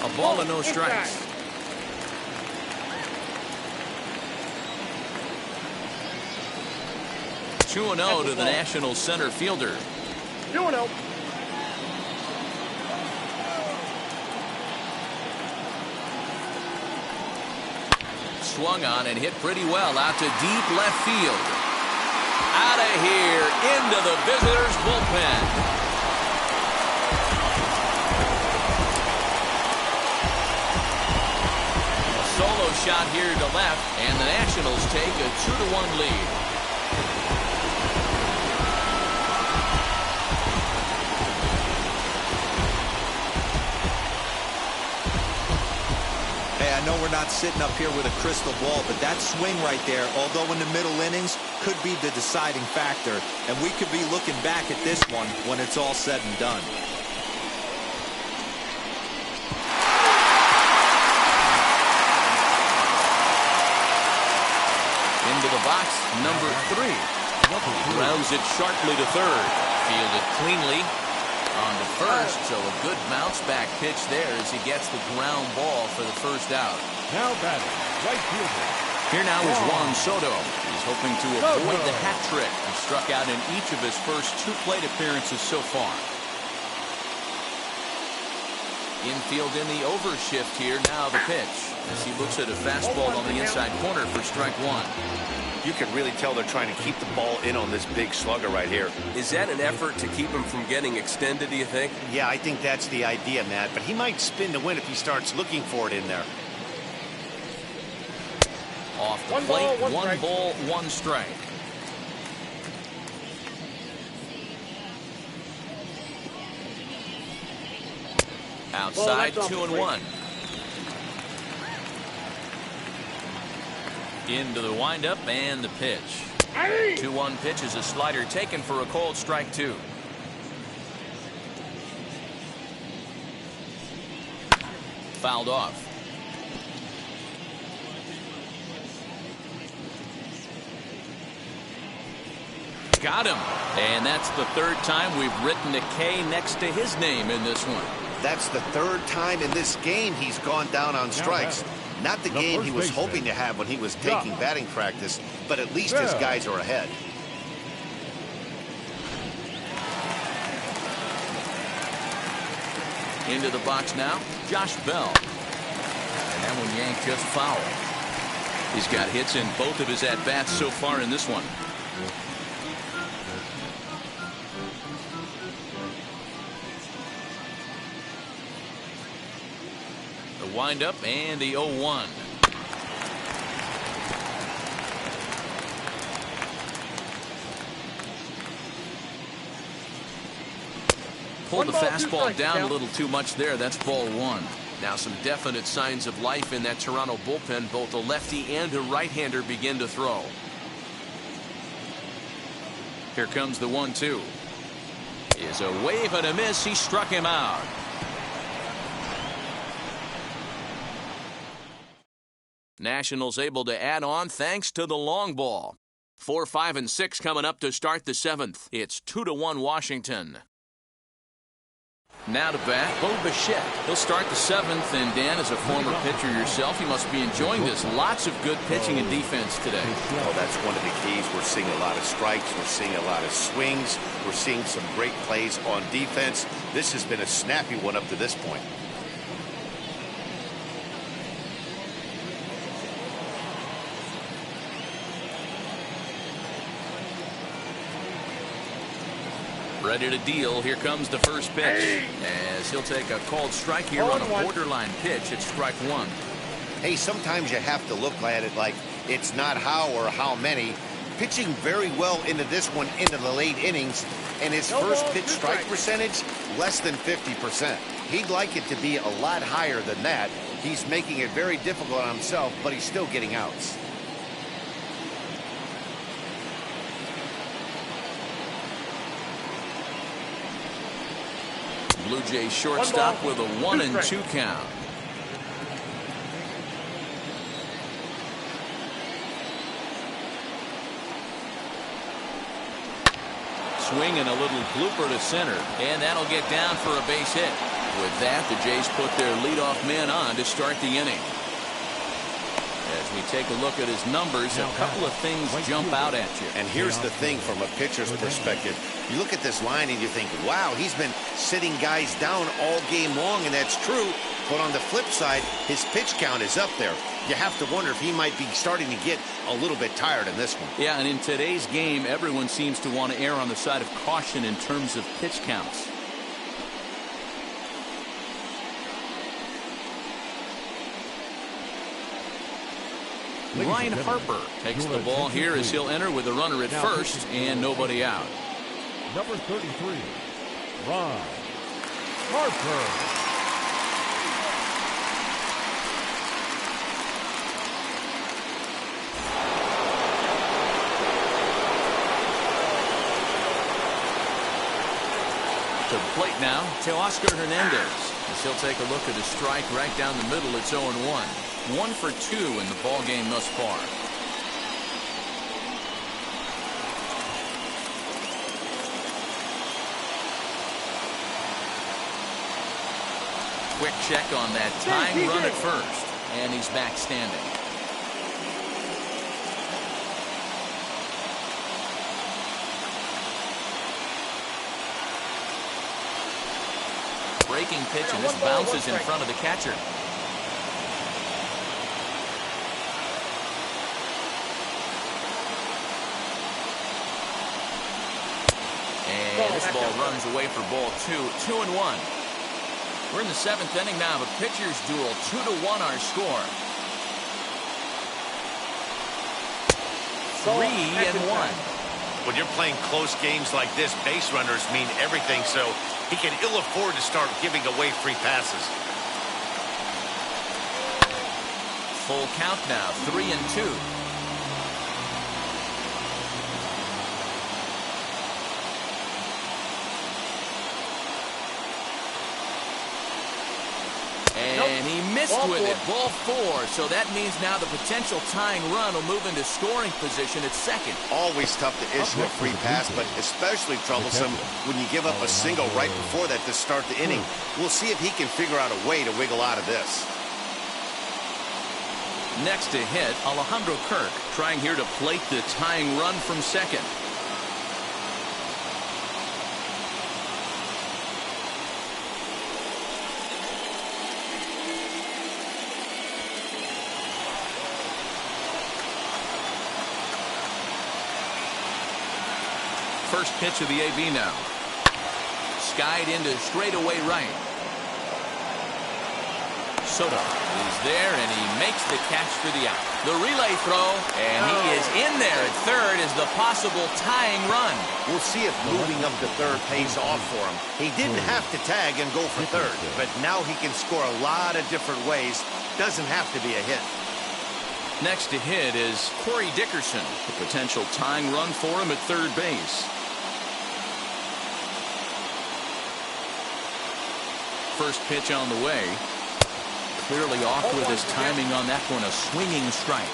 A ball and no strikes. Two 2-0 to the National center fielder. 2-0. Swung on and hit pretty well out to deep left field. Out of here, into the visitors' bullpen. A solo shot here to left, and the Nationals take a 2-1 lead. Hey, I know we're not sitting up here with a crystal ball, but that swing right there, although in the middle innings, could be the deciding factor. And we could be looking back at this one when it's all said and done. Into the box, number 3. Grounds it sharply to third. Fielded cleanly on the first, so a good bounce back pitch there as he gets the ground ball for the first out. Now batting, right fielder. Here now is Juan Soto. He's hoping to avoid the hat trick. He struck out in each of his first 2 plate appearances so far. Infield in the overshift here, now the pitch, as he looks at a fastball on the inside corner for strike 1. You can really tell they're trying to keep the ball in on this big slugger right here. Is that an effort to keep him from getting extended, do you think? Yeah, I think that's the idea, Matt, but he might spin to win if he starts looking for it in there. Off the plate, 1 ball, 1 strike. Outside, 2-1. Into the windup and the pitch. 2-1 pitch is a slider taken for a called strike 2. Fouled off. Got him. And that's the 3rd time we've written a K next to his name in this one. That's the 3rd time in this game he's gone down on strikes. Not the game he was hoping to have when he was taking batting practice, but at least his guys are ahead. Into the box now, Josh Bell. And that one yanked just foul. He's got hits in both of his at-bats so far in this one. The windup and the 0-1. Pulled the fastball down a little too much there. That's ball 1. Now some definite signs of life in that Toronto bullpen. Both a lefty and a right-hander begin to throw. Here comes the 1-2. Is a wave and a miss. He struck him out. Nationals able to add on thanks to the long ball. 4, 5, and 6 coming up to start the 7th. It's 2-1 Washington. Now to bat, Bo Bichette. He'll start the 7th, and Dan, as a former pitcher yourself, you must be enjoying this. Lots of good pitching and defense today. Well, that's one of the keys. We're seeing a lot of strikes. We're seeing a lot of swings. We're seeing some great plays on defense. This has been a snappy one up to this point. Ready to deal. Here comes the first pitch. As he'll take a called strike here on a borderline pitch. It's strike 1. Hey, sometimes you have to look at it like it's not how or how many. Pitching very well into this one into the late innings, and his first pitch strike percentage less than 50%. He'd like it to be a lot higher than that. He's making it very difficult on himself, but he's still getting outs. Blue Jays shortstop with a 1-2 count. Swing and a little blooper to center, and that'll get down for a base hit. With that, the Jays put their leadoff man on to start the inning. As As we take a look at his numbers, a couple of things jump out at you. And here's the thing from a pitcher's perspective. You look at this line and you think, wow, he's been sitting guys down all game long, and that's true. But on the flip side, his pitch count is up there. You have to wonder if he might be starting to get a little bit tired in this one. Yeah, and in today's game, everyone seems to want to err on the side of caution in terms of pitch counts. Ryan Harper takes the ball here as he'll enter with a runner at first and nobody out. Number 33, Ryan Harper. To the plate now, Teoscar Hernandez. As he'll take a look at a strike right down the middle, it's 0-1. 1 for 2 in the ball game thus far. Quick check on that tying run at first, and he's back standing. Breaking pitch, and this bounces in front of the catcher. And this ball runs away for ball 2. 2-1. We're in the 7th inning now of a pitcher's duel. 2-1 our score. 3-1. When you're playing close games like this, base runners mean everything, so he can ill afford to start giving away free passes. Full count now, 3-2. And he missed with it. Ball 4. So that means now the potential tying run will move into scoring position at second. Always tough to issue a free pass, but especially troublesome when you give up a single right before that to start the inning. We'll see if he can figure out a way to wiggle out of this. Next to hit, Alejandro Kirk, trying here to plate the tying run from second. First pitch of the AB now. Skied into straightaway right. Soto is there, and he makes the catch for the out. The relay throw, and he is in there at third as the possible tying run. We'll see if moving up to third pays off for him. He didn't have to tag and go for third, but now he can score a lot of different ways. Doesn't have to be a hit. Next to hit is Corey Dickerson. The potential tying run for him at third base. First pitch on the way. Clearly off with his timing on that one, a swinging strike.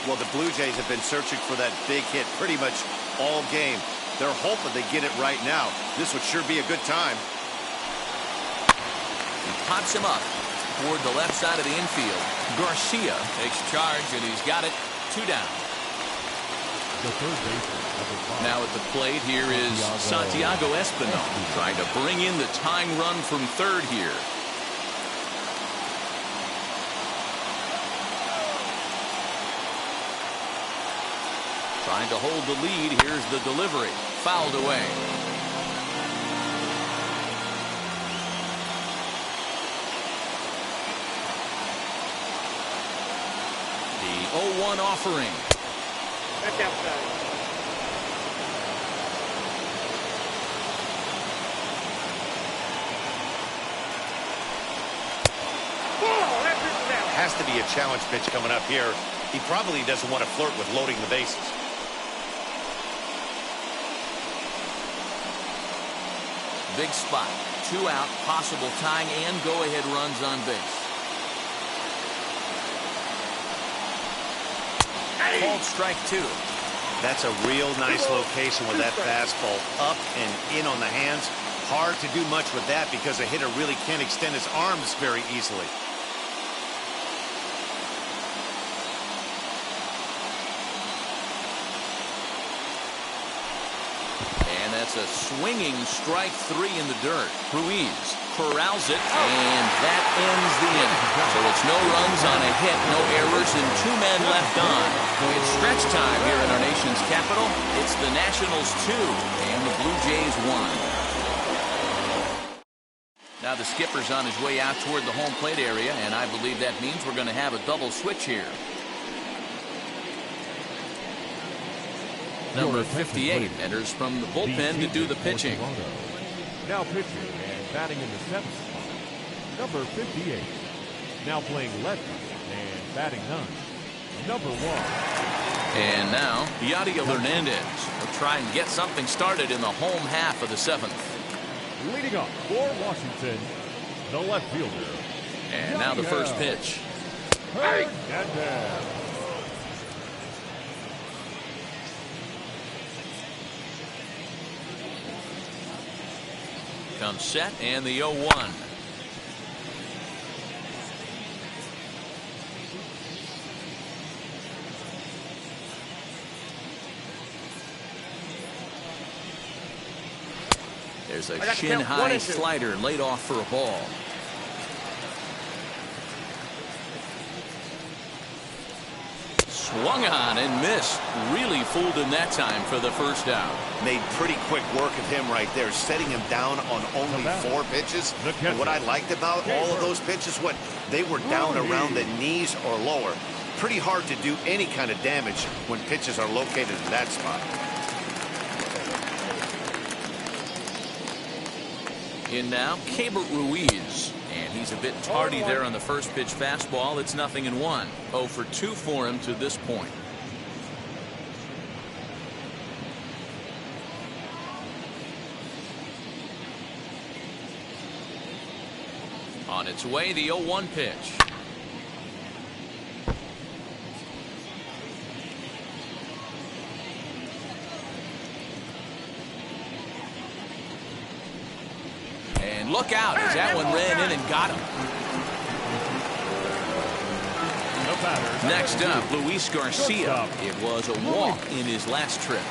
Well, the Blue Jays have been searching for that big hit pretty much all game. They're hoping they get it right now. This would sure be a good time. He pops him up toward the left side of the infield. Garcia takes charge, and he's got it. 2 down. The third baseman, number 5. Now at the plate here is Santiago Espinal, trying to bring in the tying run from third here. Trying to hold the lead. Here's the delivery. Fouled away. The 0-1 offering. Back outside. Has to be a challenge pitch coming up here. He probably doesn't want to flirt with loading the bases. Big spot. 2 out, possible tying and go-ahead runs on base. Called strike 2. That's a real nice location with that fastball up and in on the hands. Hard to do much with that because a hitter really can't extend his arms very easily. That's a swinging strike 3 in the dirt. Ruiz corrals it, and that ends the inning. So it's no runs on a hit, no errors, and 2 men left on. It's stretch time here in our nation's capital. It's the Nationals 2 and the Blue Jays 1. Now the skipper's on his way out toward the home plate area, and I believe that means we're going to have a double switch here. Number 58 enters from the bullpen to do the pitching. Now pitching and batting in the 7th spot, number 58. Now playing lefty and batting 9th, number 1. And now Yadier Hernandez will try and get something started in the home half of the 7th. Leading up for Washington, the left fielder. And now the first pitch. Hernandez. Comes set and the 0-1. There's a shin-high slider laid off for a ball. Swung on and missed. Really fooled him that time for the first out. Made pretty quick work of him right there, setting him down on only 4 pitches. And what I liked about all of those pitches, they were down around the knees or lower. Pretty hard to do any kind of damage when pitches are located in that spot. In now, Keibert Ruiz. And he's a bit tardy there on the first pitch fastball. It's 0-1. 0 for 2 for him to this point. On its way, the 0-1 pitch. And look out as that one ran in and got him. Next up, Luis Garcia. It was a walk in his last trip.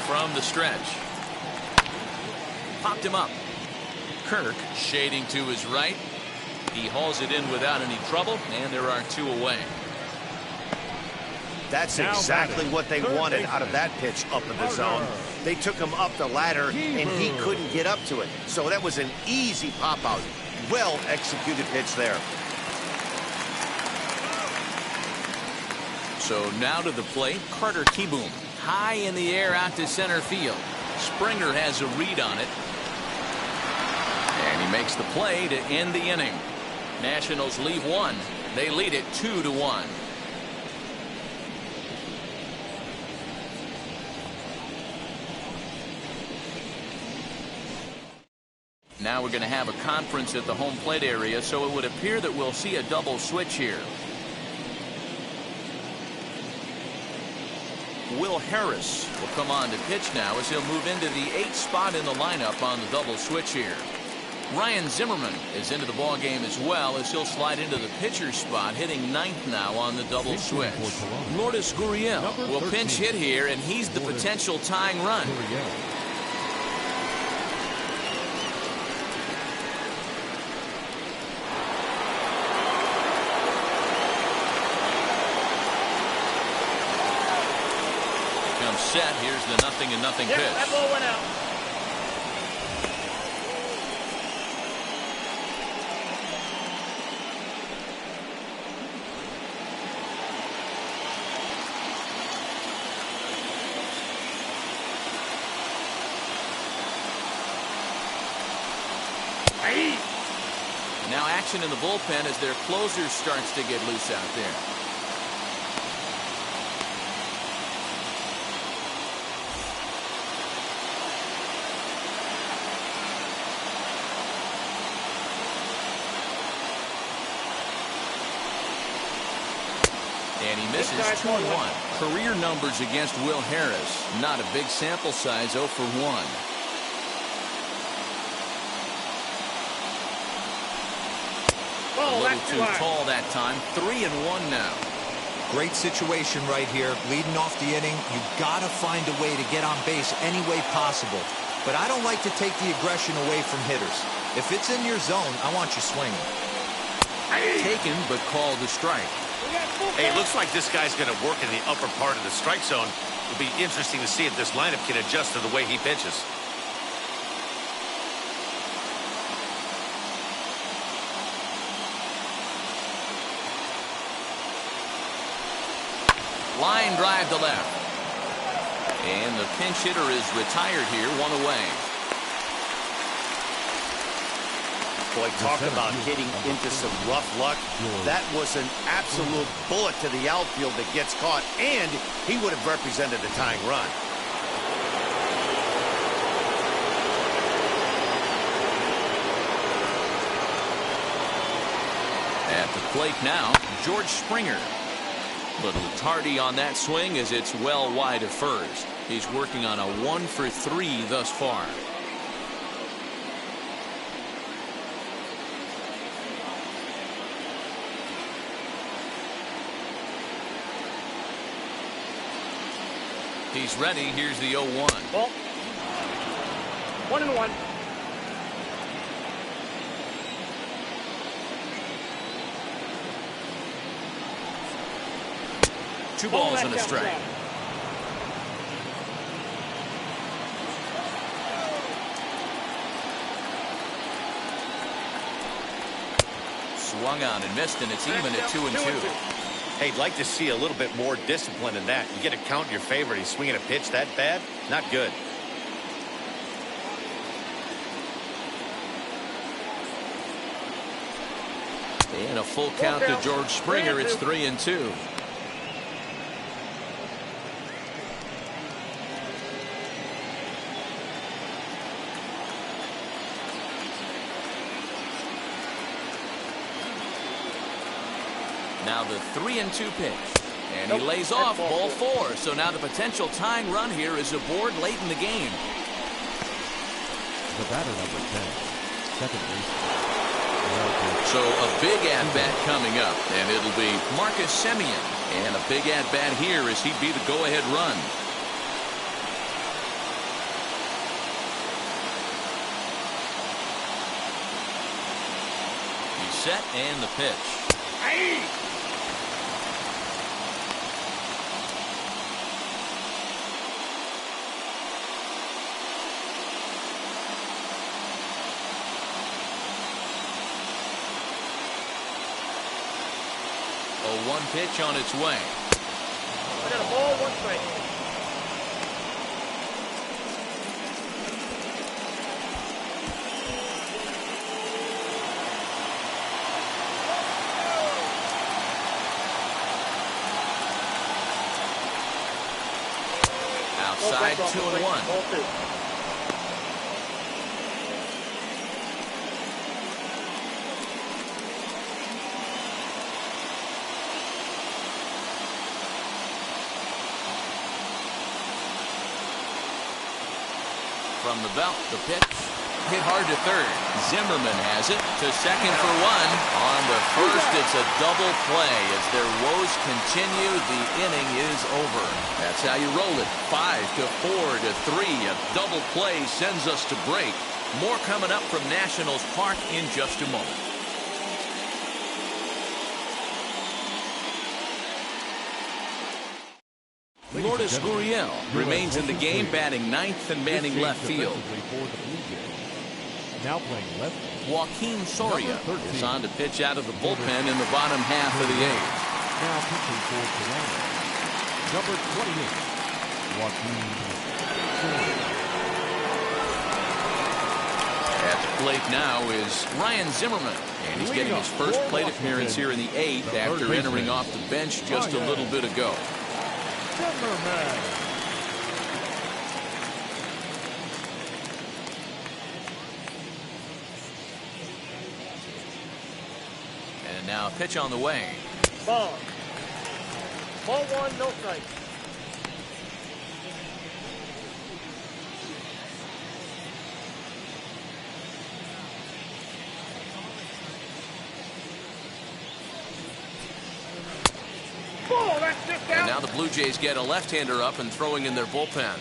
From the stretch. Popped him up. Kirk shading to his right. He hauls it in without any trouble, and there are 2 away. That's exactly what they wanted out of that pitch up in the zone. They took him up the ladder, and he couldn't get up to it. So that was an easy pop-out. Well-executed pitch there. So now to the plate, Carter Kieboom. High in the air out to center field. Springer has a read on it. And he makes the play to end the inning. Nationals leave 1. They lead it 2-1. Now we're going to have a conference at the home plate area, so it would appear that we'll see a double switch here. Will Harris will come on to pitch now as he'll move into the 8th spot in the lineup on the double switch here. Ryan Zimmerman is into the ball game as well as he'll slide into the pitcher's spot, hitting 9th now on the double switch. Lourdes Gurriel will pinch hit here, and he's the potential tying run. Set. Here's the 0-0 pitch. That ball went out. Now action in the bullpen as their closer starts to get loose out there. And he misses 2-1. Career numbers against Will Harris. Not a big sample size, 0 for 1. A little too tall that time. 3-1 now. Great situation right here. Leading off the inning, you got to find a way to get on base any way possible. But I don't like to take the aggression away from hitters. If it's in your zone, I want you swinging. Taken, but called a strike. Hey, it looks like this guy's going to work in the upper part of the strike zone. It'll be interesting to see if this lineup can adjust to the way he pitches. Line drive to left. And the pinch hitter is retired here, one away. Boy, talk about hitting into some rough luck. That was an absolute bullet to the outfield that gets caught, and he would have represented a tying run. At the plate now, George Springer. Little tardy on that swing as it's well wide of first. He's working on a 1-for-3 thus far. He's ready. Here's the 0-1. Ball. 1-1. Two balls and a strike. Swung on and missed, and it's even at 2-2. Hey, I'd like to see a little bit more discipline in that. You get a count in your favor, and he's swinging a pitch that bad? Not good. And a full count to George Springer. It's 3-2. Now the 3-2 pitch. And he lays off ball 4. So now the potential tying run here is aboard late in the game. The batter number 10, second base. So a big at-bat coming up, and it'll be Marcus Semien. And a big at-bat here as he'd be the go-ahead run. He's set, and the pitch. A 1 pitch on its way. I got a ball, 1 strike. Outside, 2-1. Ball 2. From the belt, the pitch hit hard to third. Zimmerman has it to second for 1. On the first, it's a double play. As their woes continue, the inning is over. That's how you roll it. 5-4 to 3. A double play sends us to break. More coming up from Nationals Park in just a moment. Lourdes Gurriel remains in the game, batting 9th and manning left field. Now playing left. Joaquin Soria is on to pitch out of the bullpen in the bottom half of the 8th. Now pitching for Toronto, number 28, Joaquin Soria. At the plate now is Ryan Zimmerman, and he's getting his first plate appearance here in the 8th after entering off the bench just a little bit ago. Zimmerman. And now a pitch on the way. Ball. Ball 1, no strike. Ball, Now the Blue Jays get a left-hander up and throwing in their bullpen.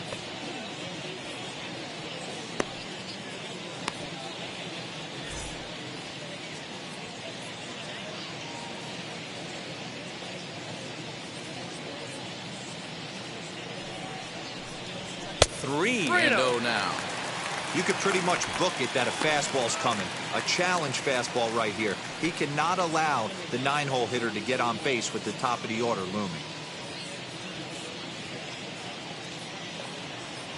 Three and 0 now. You could pretty much book it that a fastball's coming. A challenge fastball right here. He cannot allow the 9-hole hitter to get on base with the top of the order looming.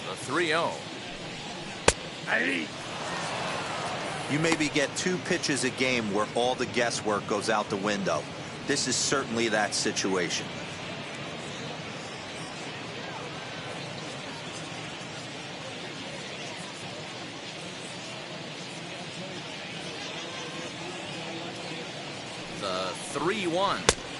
The 3-0. You maybe get 2 pitches a game where all the guesswork goes out the window. This is certainly that situation. The 3-1.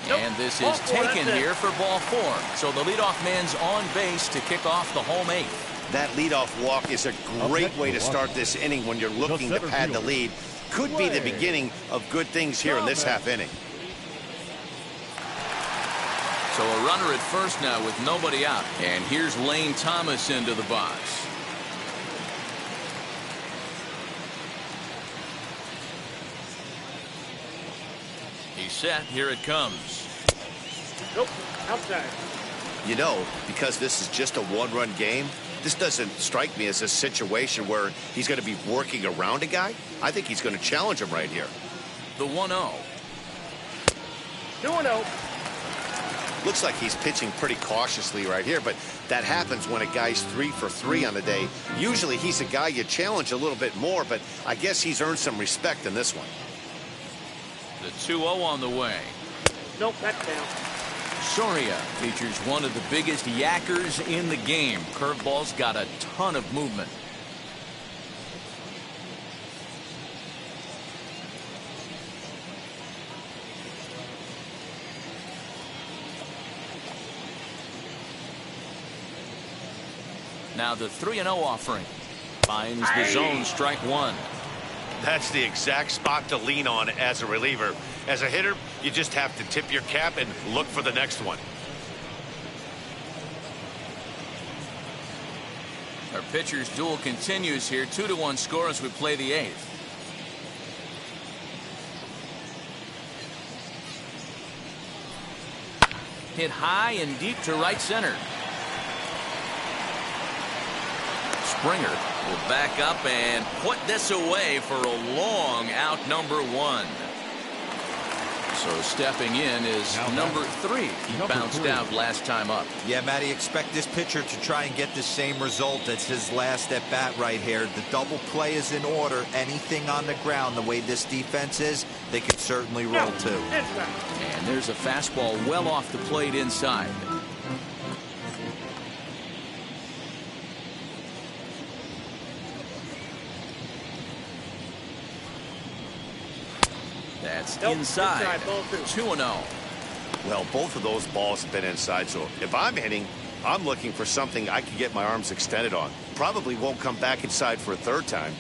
And this is taken here for ball 4. So the leadoff man's on base to kick off the home 8th. That leadoff walk is a great way to start this inning when you're looking to pad the lead. Could be the beginning of good things here in this half inning. So a runner at first now with nobody out. And here's Lane Thomas into the box. He's set. Here it comes. Nope. Outside. You know, because this is just a one-run game, this doesn't strike me as a situation where he's going to be working around a guy. I think he's going to challenge him right here. The 1-0. 2-0. Looks like he's pitching pretty cautiously right here, but that happens when a guy's 3 for 3 on the day. Usually he's a guy you challenge a little bit more, but I guess he's earned some respect in this one. The 2-0 on the way. Nope, that's down. Soria features one of the biggest yackers in the game. Curveball's got a ton of movement. Now the 3-0 offering. Finds the zone, strike 1. That's the exact spot to lean on as a reliever. As a hitter, you just have to tip your cap and look for the next one. Our pitcher's duel continues here. 2-1 score as we play the 8th. Hit high and deep to right center. Springer will back up and put this away for a long out, number 1. So stepping in is number 3. He bounced out last time up. Yeah, Matty, expect this pitcher to try and get the same result as his last at bat right here. The double play is in order. Anything on the ground, the way this defense is, they could certainly roll too. And there's a fastball well off the plate inside. That's inside. 2-0. Well, both of those balls have been inside, so if I'm hitting, I'm looking for something I can get my arms extended on. Probably won't come back inside for a third time.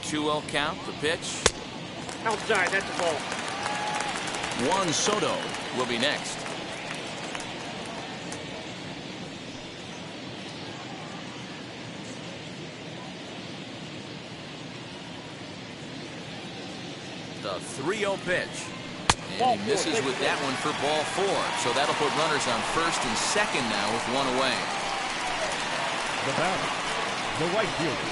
2-0 count, the pitch. Outside, that's the ball. Juan Soto will be next. The 3-0 pitch. And he misses with that one for ball 4. So that'll put runners on first and second now with 1 away. The batter, the right fielder,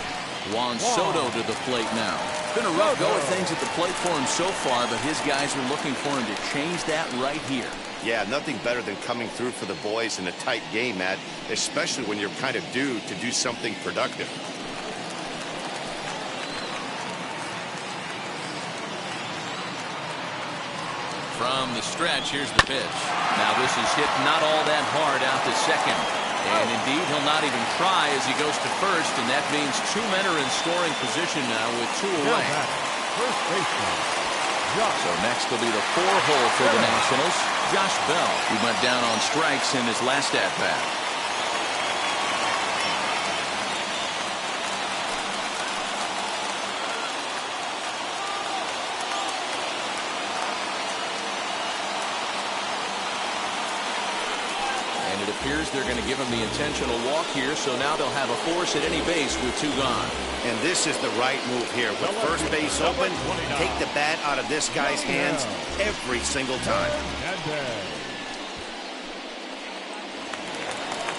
Juan Soto to the plate now. Been a rough go of things at the plate for him so far, but his guys are looking for him to change that right here. Yeah, nothing better than coming through for the boys in a tight game, Matt, especially when you're kind of due to do something productive. From the stretch, here's the pitch. Now this is hit not all that hard out to second. And indeed, he'll not even try as he goes to first, and that means 2 men are in scoring position now with 2 away. first baseman, Josh. So next will be the 4-hole for the Nationals, Josh Bell, who went down on strikes in his last at-bat. It appears they're going to give him the intentional walk here, so now they'll have a force at any base with 2 gone. And this is the right move here. With first base open, take the bat out of this guy's hands every single time.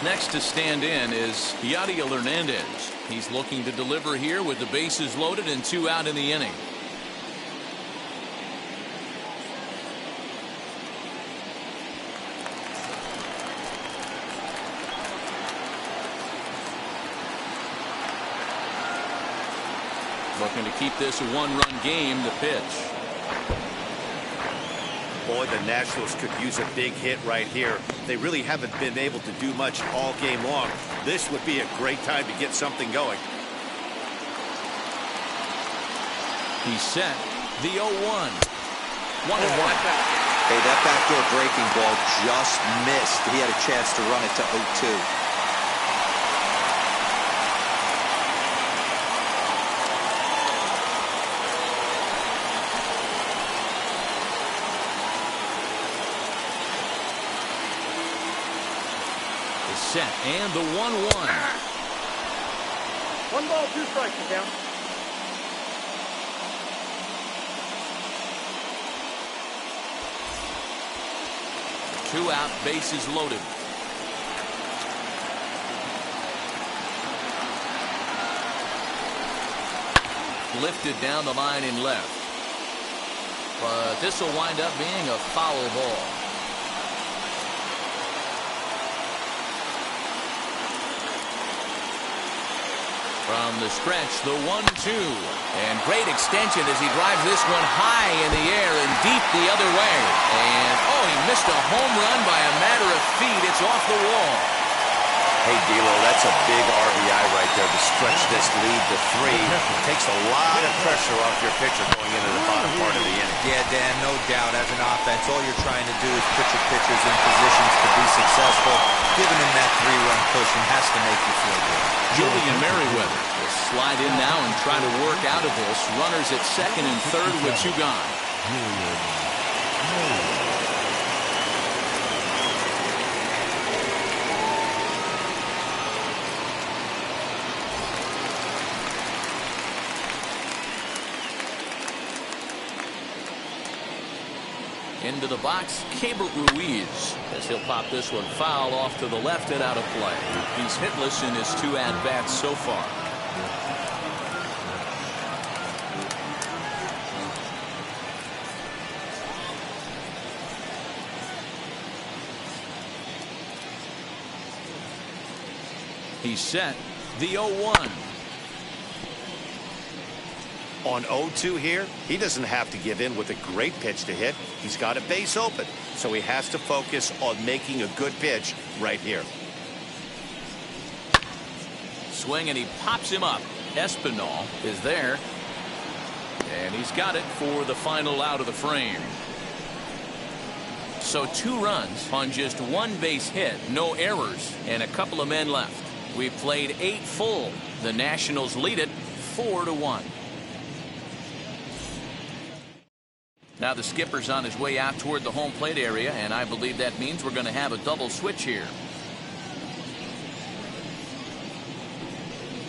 Next to stand in is Yadiel Hernandez. He's looking to deliver here with the bases loaded and 2 out in the inning. Looking to keep this a 1-run game. The pitch. Boy, the Nationals could use a big hit right here. They really haven't been able to do much all game long. This would be a great time to get something going. He's set. The 0-1. 1-1. Hey, that backdoor breaking ball just missed. He had a chance to run it to 0-2. Set and the 1-1. 1 ball, 2 strikes, down. Two out, bases loaded. Lifted down the line in left. But this will wind up being a foul ball. From the stretch, the 1-2. And great extension as he drives this one high in the air and deep the other way. And, oh, he missed a home run by a matter of feet. It's off the wall. Hey, D'Lo, that's a big RBI right there to stretch this lead to 3. Takes a lot of pressure off your pitcher going into the bottom part of the inning. Yeah, Dan, no doubt. As an offense, all you're trying to do is put your pitchers in positions to be successful. Giving them that 3-run cushion has to make you feel good. Julian Merriweather will slide in now and try to work out of this. Runners at second and third with 2 gone. Into the box, Keibert Ruiz, as he'll pop this one foul off to the left and out of play. He's hitless in his 2 at-bats so far. He's set. The 0-1. On 0-2 here, he doesn't have to give in with a great pitch to hit. He's got a base open, so he has to focus on making a good pitch right here. Swing, and he pops him up. Espinal is there, and he's got it for the final out of the frame. So 2 runs on just 1 base hit, no errors, and a couple of men left. We've played 8 full. The Nationals lead it 4-1. Now the skipper's on his way out toward the home plate area, and I believe that means we're going to have a double switch here.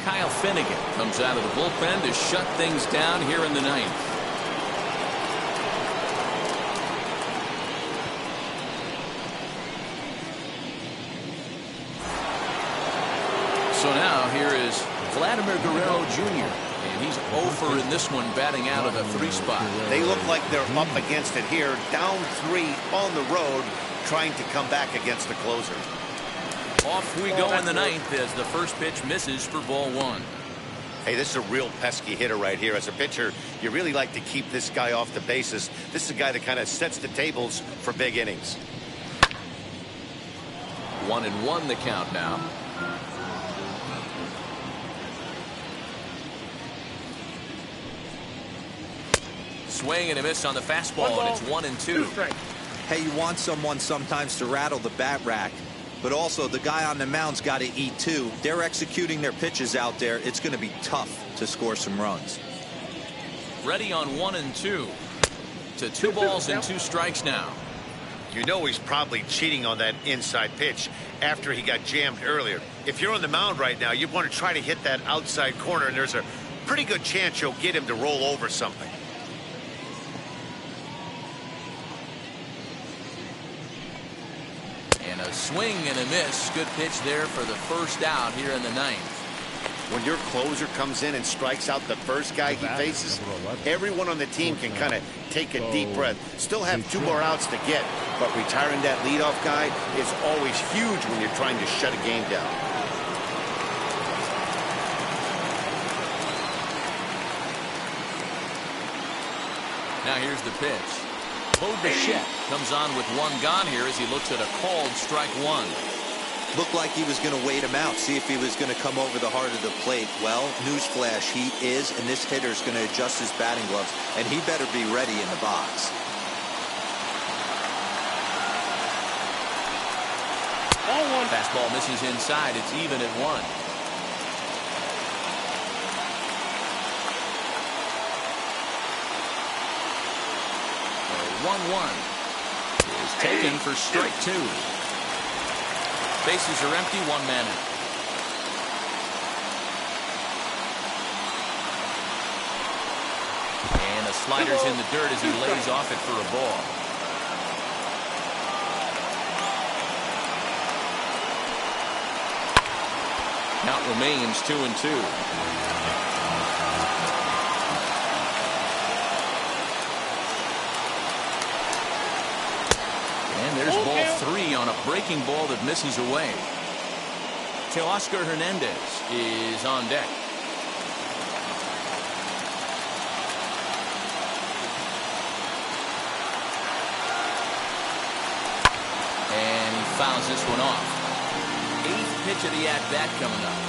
Kyle Finnegan comes out of the bullpen to shut things down here in the 9th. So now here is Vladimir Guerrero Jr. And he's 0 in this one, batting out of the 3 spot. They look like they're up against it here, down 3 on the road, trying to come back against the closer. Off we go in the 9th as the first pitch misses for ball 1. Hey, this is a real pesky hitter right here. As a pitcher, you really like to keep this guy off the bases. This is a guy that kind of sets the tables for big innings. 1-1 the count now. Swing and a miss on the fastball, and it's 1-2. Hey, you want someone sometimes to rattle the bat rack, but also the guy on the mound's got to eat too. They're executing their pitches out there. It's going to be tough to score some runs. Ready on 1-2 to 2 balls and 2 strikes now. You know he's probably cheating on that inside pitch after he got jammed earlier. If you're on the mound right now, you want to try to hit that outside corner, and there's a pretty good chance you'll get him to roll over something. And a swing and a miss. Good pitch there for the first out here in the ninth. When your closer comes in and strikes out the first guy he faces, everyone on the team can kind of take a deep breath. Still have 2 more outs to get, but retiring that leadoff guy is always huge when you're trying to shut a game down. Now here's the pitch. Bo Bichette comes on with 1 gone here as he looks at a called strike 1. Looked like he was going to wait him out, see if he was going to come over the heart of the plate. Well, newsflash, he is, and this hitter's going to adjust his batting gloves, and he better be ready in the box. Ball 1. Fastball misses inside. It's even at 1. 1-1 is taken for strike 2. Bases are empty, 1 man out. And a slider's in the dirt as he lays off it for a ball. Count remains 2-2. And there's ball 3 on a breaking ball that misses away. Teoscar Hernandez is on deck. And he fouls this one off. 8th pitch of the at-bat coming up.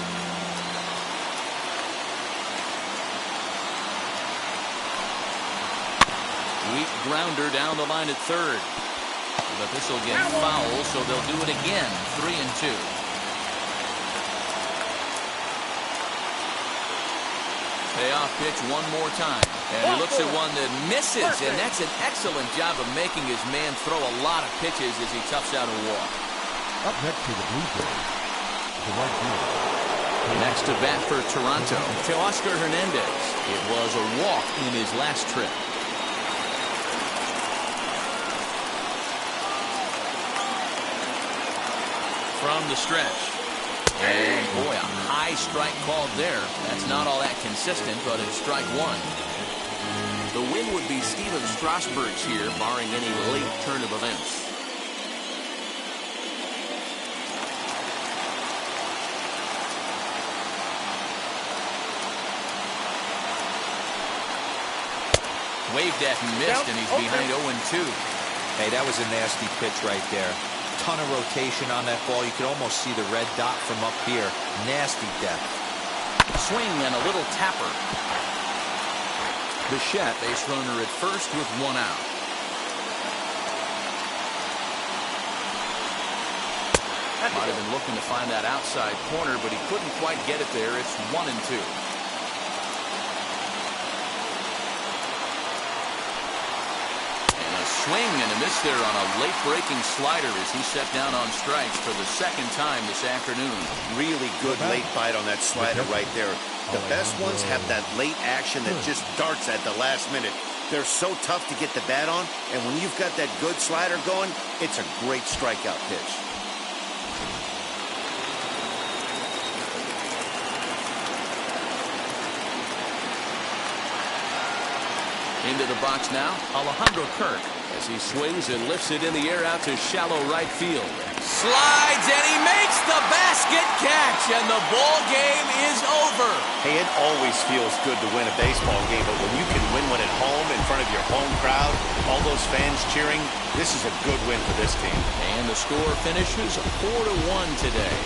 Weak grounder down the line at third. But this will get foul, so they'll do it again. 3-2. Payoff pitch 1 more time. And he looks at one that misses. And that's an excellent job of making his man throw a lot of pitches as he toughs out a walk. Up next to the Blue Jays, the right fielder. Next to bat for Toronto, Teoscar Hernandez. It was a walk in his last trip. From the stretch. And boy, a high strike called there. That's not all that consistent, but it's strike 1. The win would be Steven Strasburg's here, barring any late turn of events. Waved at and missed, and he's behind 0-2. Hey, that was a nasty pitch right there. Ton of rotation on that ball. You could almost see the red dot from up here. Nasty depth. Swing and a little tapper. Bichette, base runner at first with 1 out. Might have been looking to find that outside corner, but he couldn't quite get it there. It's 1-2. Swing and a miss there on a late breaking slider as he set down on strikes for the 2nd time this afternoon. Really good late bite on that slider right there. The best ones have that late action that just darts at the last minute. They're so tough to get the bat on, and when you've got that good slider going, it's a great strikeout pitch. Into the box now, Alejandro Kirk, as he swings and lifts it in the air out to shallow right field. Slides, and he makes the basket catch, and the ball game is over. Hey, it always feels good to win a baseball game, but when you can win one at home in front of your home crowd, all those fans cheering, this is a good win for this team. And the score finishes 4-1 today.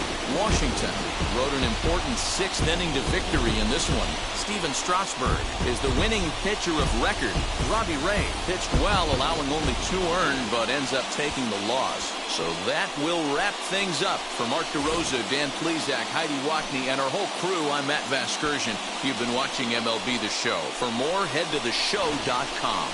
Washington rode an important 6th inning to victory in this one. Steven Strasburg is the winning pitcher of record. Robbie Ray pitched well, allowing only 2 earned, but ends up taking the loss. So that will wrap things up. For Mark DeRosa, Dan Plesac, Heidi Watney, and our whole crew, I'm Matt Vasgersian. You've been watching MLB The Show. For more, head to theshow.com.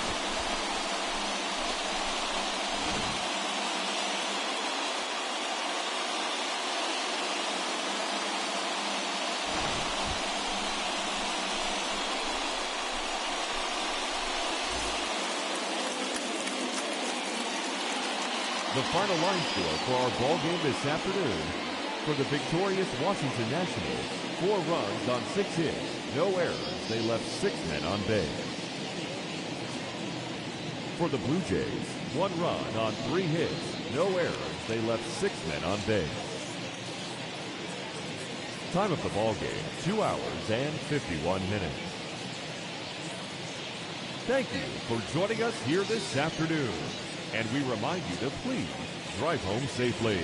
The final line score for our ball game this afternoon: for the victorious Washington Nationals, 4 runs on 6 hits, no errors. They left 6 men on base. For the Blue Jays, 1 run on 3 hits, no errors. They left 6 men on base. Time of the ball game, 2 hours and 51 minutes. Thank you for joining us here this afternoon. And we remind you to please drive home safely.